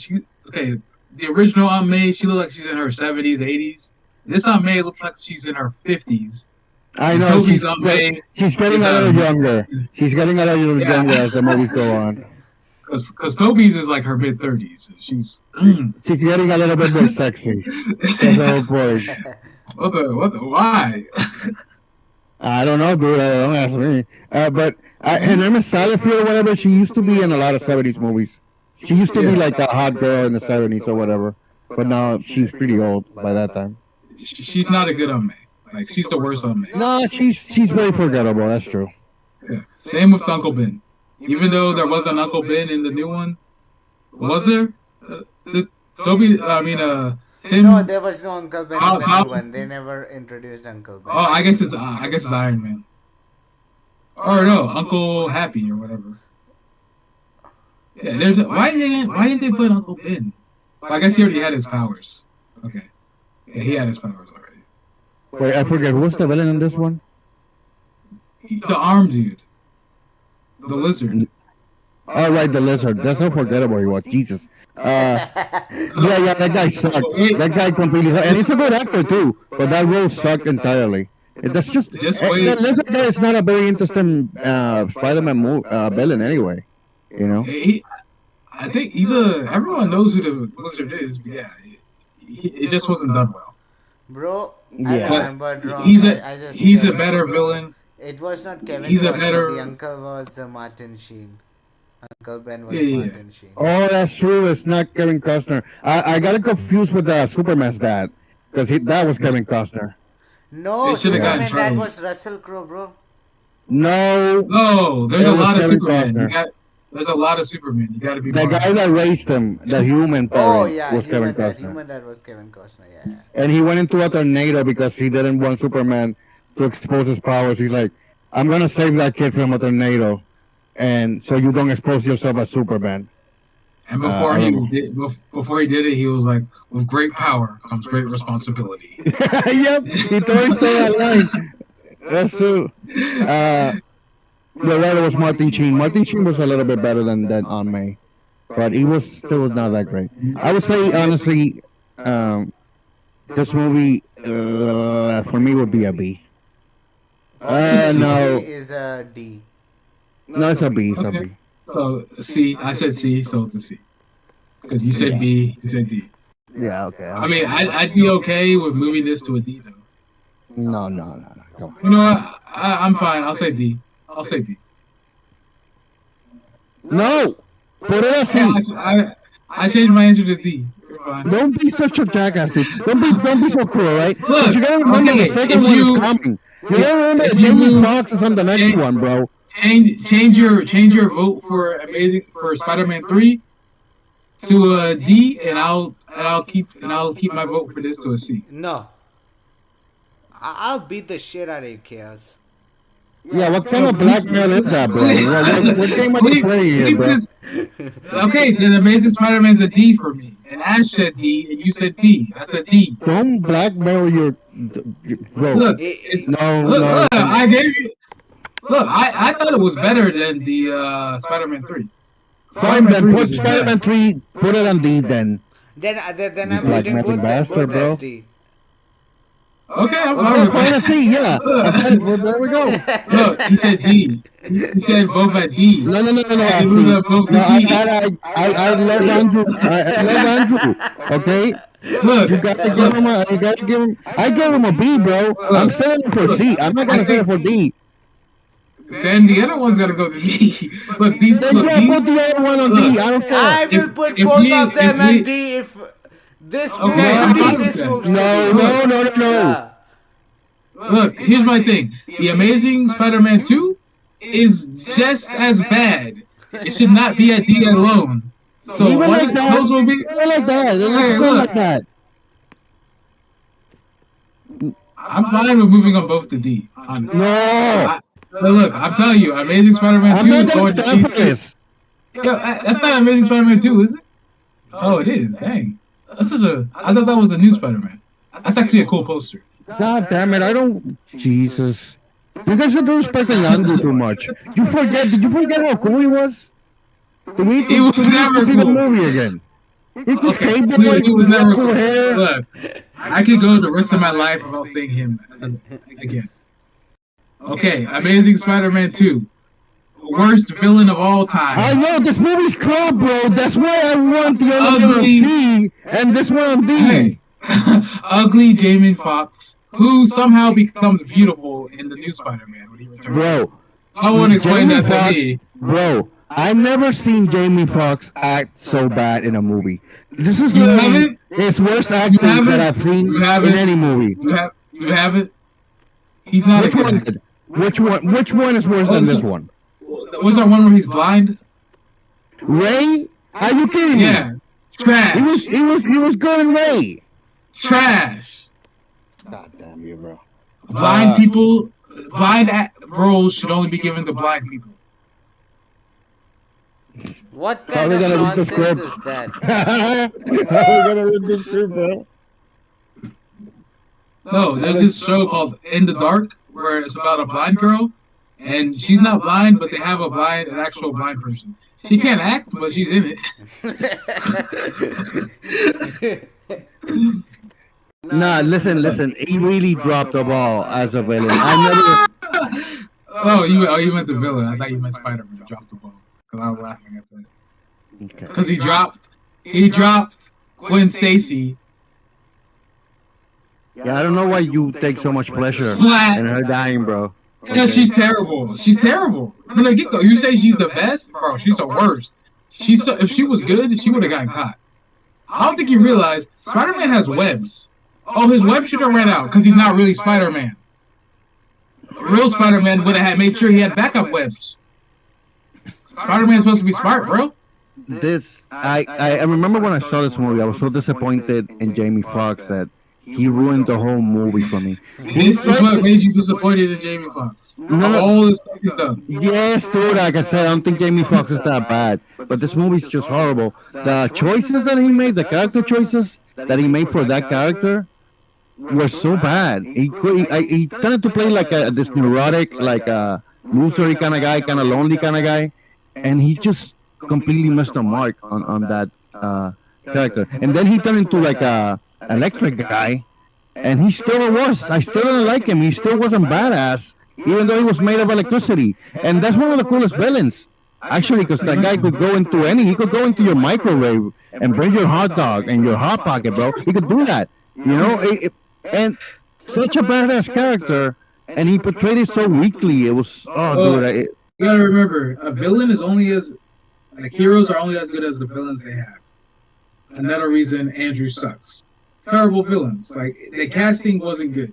[SPEAKER 2] the original Aunt May, she looked like she's in her 70s, 80s. This Aunt May looks like she's in her 50s.
[SPEAKER 1] I know
[SPEAKER 2] Toby's
[SPEAKER 1] she's
[SPEAKER 2] Aunt May,
[SPEAKER 1] she's getting
[SPEAKER 2] is,
[SPEAKER 1] a little
[SPEAKER 2] um,
[SPEAKER 1] younger. She's getting a little
[SPEAKER 2] Yeah.
[SPEAKER 1] younger as the movies go on.
[SPEAKER 2] because Toby's is like her mid 30s. She's
[SPEAKER 1] She's getting a little bit more sexy. That's the whole point.
[SPEAKER 2] what the why?
[SPEAKER 1] I don't know, dude. Don't ask me. But her name is Sally Field or whatever. She used to be in a lot of 70s movies. She used to be
[SPEAKER 2] Yeah.
[SPEAKER 1] like a hot girl in the 70s or whatever. But now she's pretty old by that time.
[SPEAKER 2] She's not a good Aunt May. Like she's the worst Aunt May.
[SPEAKER 1] No, she's very forgettable. That's true.
[SPEAKER 2] Yeah. Same with Uncle Ben. Even though there was an Uncle Ben in the new one, was there? Tim.
[SPEAKER 3] No, there was no Uncle Ben in the
[SPEAKER 2] How-
[SPEAKER 3] new one. They never introduced Uncle Ben.
[SPEAKER 2] Oh, I guess it's Iron Man. Or no, Uncle Happy or whatever. Yeah, why didn't they put Uncle Ben? Well, I guess he already had his powers. Okay. Yeah, he had his powers already.
[SPEAKER 1] Wait, I forget. Who's the villain in this one?
[SPEAKER 2] The arm dude. The lizard.
[SPEAKER 1] Oh, right, the lizard. That's how forgettable he was. Jesus. Yeah, that guy sucked. That guy completely sucked. And he's a good actor, too. But that role sucked entirely. That's just...
[SPEAKER 2] Just
[SPEAKER 1] the
[SPEAKER 2] wait.
[SPEAKER 1] lizard guy is not a very interesting Spider-Man villain anyway. You know?
[SPEAKER 2] I think everyone knows who the lizard is, but yeah, it just wasn't done well.
[SPEAKER 3] Bro,
[SPEAKER 1] Yeah.
[SPEAKER 3] I remembered wrong.
[SPEAKER 2] He's
[SPEAKER 3] I just
[SPEAKER 2] a
[SPEAKER 3] checked.
[SPEAKER 2] better villain.
[SPEAKER 3] It was not Kevin
[SPEAKER 2] he's a
[SPEAKER 3] Costner.
[SPEAKER 2] better-
[SPEAKER 3] The uncle was Martin Sheen. Uncle Ben was
[SPEAKER 2] Yeah.
[SPEAKER 3] Martin Sheen.
[SPEAKER 1] Oh, that's true. It's not Kevin Costner. I got it confused with Superman's dad. Because that was Kevin Costner.
[SPEAKER 3] No,
[SPEAKER 2] They should've
[SPEAKER 3] Superman,
[SPEAKER 2] gotten
[SPEAKER 3] that
[SPEAKER 2] Charlie.
[SPEAKER 3] was Russell Crowe, bro.
[SPEAKER 1] No.
[SPEAKER 2] No, there's
[SPEAKER 1] It
[SPEAKER 2] a
[SPEAKER 1] was
[SPEAKER 2] lot of
[SPEAKER 1] Kevin
[SPEAKER 2] Superman.
[SPEAKER 1] Costner.
[SPEAKER 2] There's a lot of Superman. You got to be.
[SPEAKER 1] The
[SPEAKER 2] more-
[SPEAKER 1] guy that raised him, the human
[SPEAKER 3] Oh,
[SPEAKER 1] parent,
[SPEAKER 3] yeah.
[SPEAKER 1] was Kevin
[SPEAKER 3] Human Dad.
[SPEAKER 1] Costner.
[SPEAKER 3] Human Dad was Kevin Costner, yeah.
[SPEAKER 1] And he went into a tornado because he didn't want Superman to expose his powers. He's like, I'm going to save that kid from a tornado. And so you don't expose yourself as Superman.
[SPEAKER 2] And
[SPEAKER 1] I don't
[SPEAKER 2] before he did it, he was like, "With great power comes great responsibility."
[SPEAKER 1] Yep, he totally stole that line. That's true. The writer was Martin Sheen. Martin Sheen was a little bit better than Aunt May. But he was still not that great. I would say, honestly, this movie, for me, would be a B.
[SPEAKER 3] This
[SPEAKER 1] No.
[SPEAKER 3] movie is a D.
[SPEAKER 1] No, it's a B. It's a
[SPEAKER 2] Okay.
[SPEAKER 1] B.
[SPEAKER 2] So C. I said C, so it's a C. Because you said
[SPEAKER 1] Yeah.
[SPEAKER 2] B, you said D.
[SPEAKER 1] Yeah. Okay.
[SPEAKER 2] I mean, I'd be okay with moving this to a D though.
[SPEAKER 1] No. Come on.
[SPEAKER 2] You know what? I'm fine. I'll say D. I'll say D.
[SPEAKER 1] No. Put it at C.
[SPEAKER 2] I changed my answer to D. You're fine.
[SPEAKER 1] Don't be such a jackass, dude. Don't be so cruel, right?
[SPEAKER 2] Look,
[SPEAKER 1] Because you gotta remember
[SPEAKER 2] okay,
[SPEAKER 1] the second
[SPEAKER 2] if
[SPEAKER 1] one
[SPEAKER 2] you-
[SPEAKER 1] is coming. You gotta remember
[SPEAKER 2] if
[SPEAKER 1] that
[SPEAKER 2] you
[SPEAKER 1] Jamie
[SPEAKER 2] move-
[SPEAKER 1] Foxx is on the next
[SPEAKER 2] change-
[SPEAKER 1] one, bro.
[SPEAKER 2] Change your vote for Spider-Man 3 to a D, and I'll keep my vote for this to a C.
[SPEAKER 3] No. I'll beat the shit out of you, Chaos.
[SPEAKER 1] Yeah, what kind of blackmail is that, bro? What game are you playing here,
[SPEAKER 2] Leave
[SPEAKER 1] bro?
[SPEAKER 2] this- Okay, then Amazing Spider-Man's a D for me, and Ash said D, and you said B. That's a D.
[SPEAKER 1] Don't blackmail your bro.
[SPEAKER 2] Look,
[SPEAKER 3] It-
[SPEAKER 2] look, I gave you. Look, I thought it was better than the Spider-Man 3.
[SPEAKER 1] Fine, then
[SPEAKER 2] 3
[SPEAKER 1] put
[SPEAKER 2] was just
[SPEAKER 1] Spider-Man
[SPEAKER 2] bad.
[SPEAKER 1] 3, put it on D then.
[SPEAKER 3] then
[SPEAKER 1] This
[SPEAKER 3] I'm putting
[SPEAKER 1] blackmailing bastard, bro.
[SPEAKER 3] as D.
[SPEAKER 2] Okay, I'm
[SPEAKER 1] Okay,
[SPEAKER 2] fine with
[SPEAKER 1] fine,
[SPEAKER 2] that.
[SPEAKER 1] C, yeah. Okay, well, there we go.
[SPEAKER 2] Look, he said D. He said both at D.
[SPEAKER 1] No,
[SPEAKER 2] I
[SPEAKER 1] I
[SPEAKER 2] moved
[SPEAKER 1] see.
[SPEAKER 2] up both
[SPEAKER 1] No,
[SPEAKER 2] to D.
[SPEAKER 1] I love Andrew. I love Andrew. Okay,
[SPEAKER 2] Look,
[SPEAKER 1] you gotta give him a. You gotta give him. I gave him a B, bro. I'm settling for C. I'm not gonna settle for D.
[SPEAKER 2] then the other one's gotta go to D. Look, these.
[SPEAKER 1] Then
[SPEAKER 2] Look,
[SPEAKER 1] yeah,
[SPEAKER 2] these.
[SPEAKER 1] put the other one on D. I don't
[SPEAKER 3] I
[SPEAKER 1] care.
[SPEAKER 3] will put
[SPEAKER 2] if
[SPEAKER 3] both
[SPEAKER 2] we-
[SPEAKER 3] of them
[SPEAKER 2] if we-
[SPEAKER 3] at D if this
[SPEAKER 2] Okay,
[SPEAKER 3] moves
[SPEAKER 2] I'm
[SPEAKER 3] to
[SPEAKER 2] fine
[SPEAKER 3] D,
[SPEAKER 2] with
[SPEAKER 3] this
[SPEAKER 2] that.
[SPEAKER 3] moves
[SPEAKER 1] No,
[SPEAKER 3] to D.
[SPEAKER 1] no.
[SPEAKER 3] Yeah.
[SPEAKER 2] Look, here's my thing. The Amazing Spider-Man 2 is just as bad. It should not be at D alone. So
[SPEAKER 1] Even
[SPEAKER 2] one
[SPEAKER 1] like
[SPEAKER 2] of
[SPEAKER 1] that.
[SPEAKER 2] those will be.
[SPEAKER 1] Even like that. Let's
[SPEAKER 2] Hey,
[SPEAKER 1] go
[SPEAKER 2] look.
[SPEAKER 1] like that.
[SPEAKER 2] I'm fine with moving on both to D. Honestly.
[SPEAKER 1] No,
[SPEAKER 2] But look, I'm telling you, Amazing Spider-Man
[SPEAKER 1] I'm
[SPEAKER 2] 2
[SPEAKER 1] not
[SPEAKER 2] is
[SPEAKER 1] gonna
[SPEAKER 2] going to
[SPEAKER 1] stand
[SPEAKER 2] D
[SPEAKER 1] for
[SPEAKER 2] too.
[SPEAKER 1] this.
[SPEAKER 2] Yo, that's not Amazing Spider-Man 2, is it? Oh, it is. Dang. That's such a. I thought that was a new Spider-Man. That's actually a cool poster.
[SPEAKER 1] God damn it! I don't. Jesus. You guys are disrespecting Andrew too much. You forget? Did you forget how cool he was? Did we
[SPEAKER 2] He was never
[SPEAKER 1] see the
[SPEAKER 2] cool.
[SPEAKER 1] movie again? He was
[SPEAKER 2] Okay,
[SPEAKER 1] capable.
[SPEAKER 2] he was never
[SPEAKER 1] cool
[SPEAKER 2] cool.
[SPEAKER 1] hair.
[SPEAKER 2] Look, I could go the rest of my life without seeing him again. Okay, Amazing Spider-Man 2. Worst villain of all time.
[SPEAKER 1] I know this movie's crap, bro. That's why I want the other one on
[SPEAKER 2] Ugly.
[SPEAKER 1] D and this one on D.
[SPEAKER 2] Hey. Ugly Jamie Foxx, who somehow becomes beautiful in the new Spider-Man when he returns.
[SPEAKER 1] Bro,
[SPEAKER 2] I want to explain
[SPEAKER 1] Jamie
[SPEAKER 2] that to
[SPEAKER 1] Foxx-
[SPEAKER 2] me.
[SPEAKER 1] Bro, I've never seen Jamie Foxx act so bad in a movie. This is
[SPEAKER 2] You
[SPEAKER 1] literally
[SPEAKER 2] haven't?
[SPEAKER 1] his worst acting
[SPEAKER 2] haven't?
[SPEAKER 1] that I've seen
[SPEAKER 2] You
[SPEAKER 1] in
[SPEAKER 2] haven't?
[SPEAKER 1] any movie.
[SPEAKER 2] You have it. He's not
[SPEAKER 1] Which
[SPEAKER 2] a good
[SPEAKER 1] one?
[SPEAKER 2] actor.
[SPEAKER 1] Which one is worse than this one?
[SPEAKER 2] Was that one where he's blind?
[SPEAKER 1] Ray? Are you kidding me?
[SPEAKER 2] Yeah. Trash.
[SPEAKER 1] He was good in Ray.
[SPEAKER 2] Trash.
[SPEAKER 1] God damn you, bro.
[SPEAKER 2] Blind people, roles should only be given to blind people.
[SPEAKER 3] What
[SPEAKER 1] How
[SPEAKER 3] kind
[SPEAKER 1] we
[SPEAKER 3] of
[SPEAKER 1] gonna read the
[SPEAKER 3] nonsense
[SPEAKER 1] script?
[SPEAKER 3] is that?
[SPEAKER 1] How are we gonna read this script, bro?
[SPEAKER 2] No, there's this show called In the Dark where it's about a blind girl, and she's not blind, but they have an actual blind person. She can't act, but she's in it.
[SPEAKER 1] Nah, listen. He really dropped the ball as a villain. I
[SPEAKER 2] Oh, you meant the villain. I thought you meant Spider-Man dropped the ball. Because I was laughing at that.
[SPEAKER 1] never. Okay.
[SPEAKER 2] Because he dropped Gwen Stacy.
[SPEAKER 1] Yeah, I don't know why you take so much pleasure
[SPEAKER 2] Splat.
[SPEAKER 1] in her dying, bro.
[SPEAKER 2] Because she's terrible. She's terrible. From the get-go, you say she's the best? Bro, she's the worst. If she was good, she would have gotten caught. I don't think you realize Spider-Man has webs. Oh, his web should have ran out because he's not really Spider-Man. Real Spider-Man would have had made sure he had backup webs. Spider-Man's supposed to be smart, bro.
[SPEAKER 1] This I remember when I saw this movie, I was so disappointed in Jamie Foxx that he ruined the whole movie for me.
[SPEAKER 2] This is what made you disappointed in Jamie Foxx.
[SPEAKER 1] No.
[SPEAKER 2] All the stuff he's done.
[SPEAKER 1] Yes, dude, like I said, I don't think Jamie Foxx is that bad. But this movie's just horrible. The choices that he made, the character choices that he made for that character were so bad. He tended to play like this neurotic, like a loser kind of guy, kind of lonely kind of guy. And he just completely missed the mark on that character. And then he turned into like a electric guy. And he still was. I still didn't like him. He still wasn't badass even though he was made of electricity. And that's one of the coolest villains, actually, because that guy could go into he could go into your microwave and bring your hot dog and your hot pocket, bro. He could do that, and such a badass character, and he portrayed it so weakly. It was, dude.
[SPEAKER 2] You gotta remember, a villain is only as, heroes are only as good as the villains they have. Another reason Andrew sucks. Terrible villains. The casting wasn't good.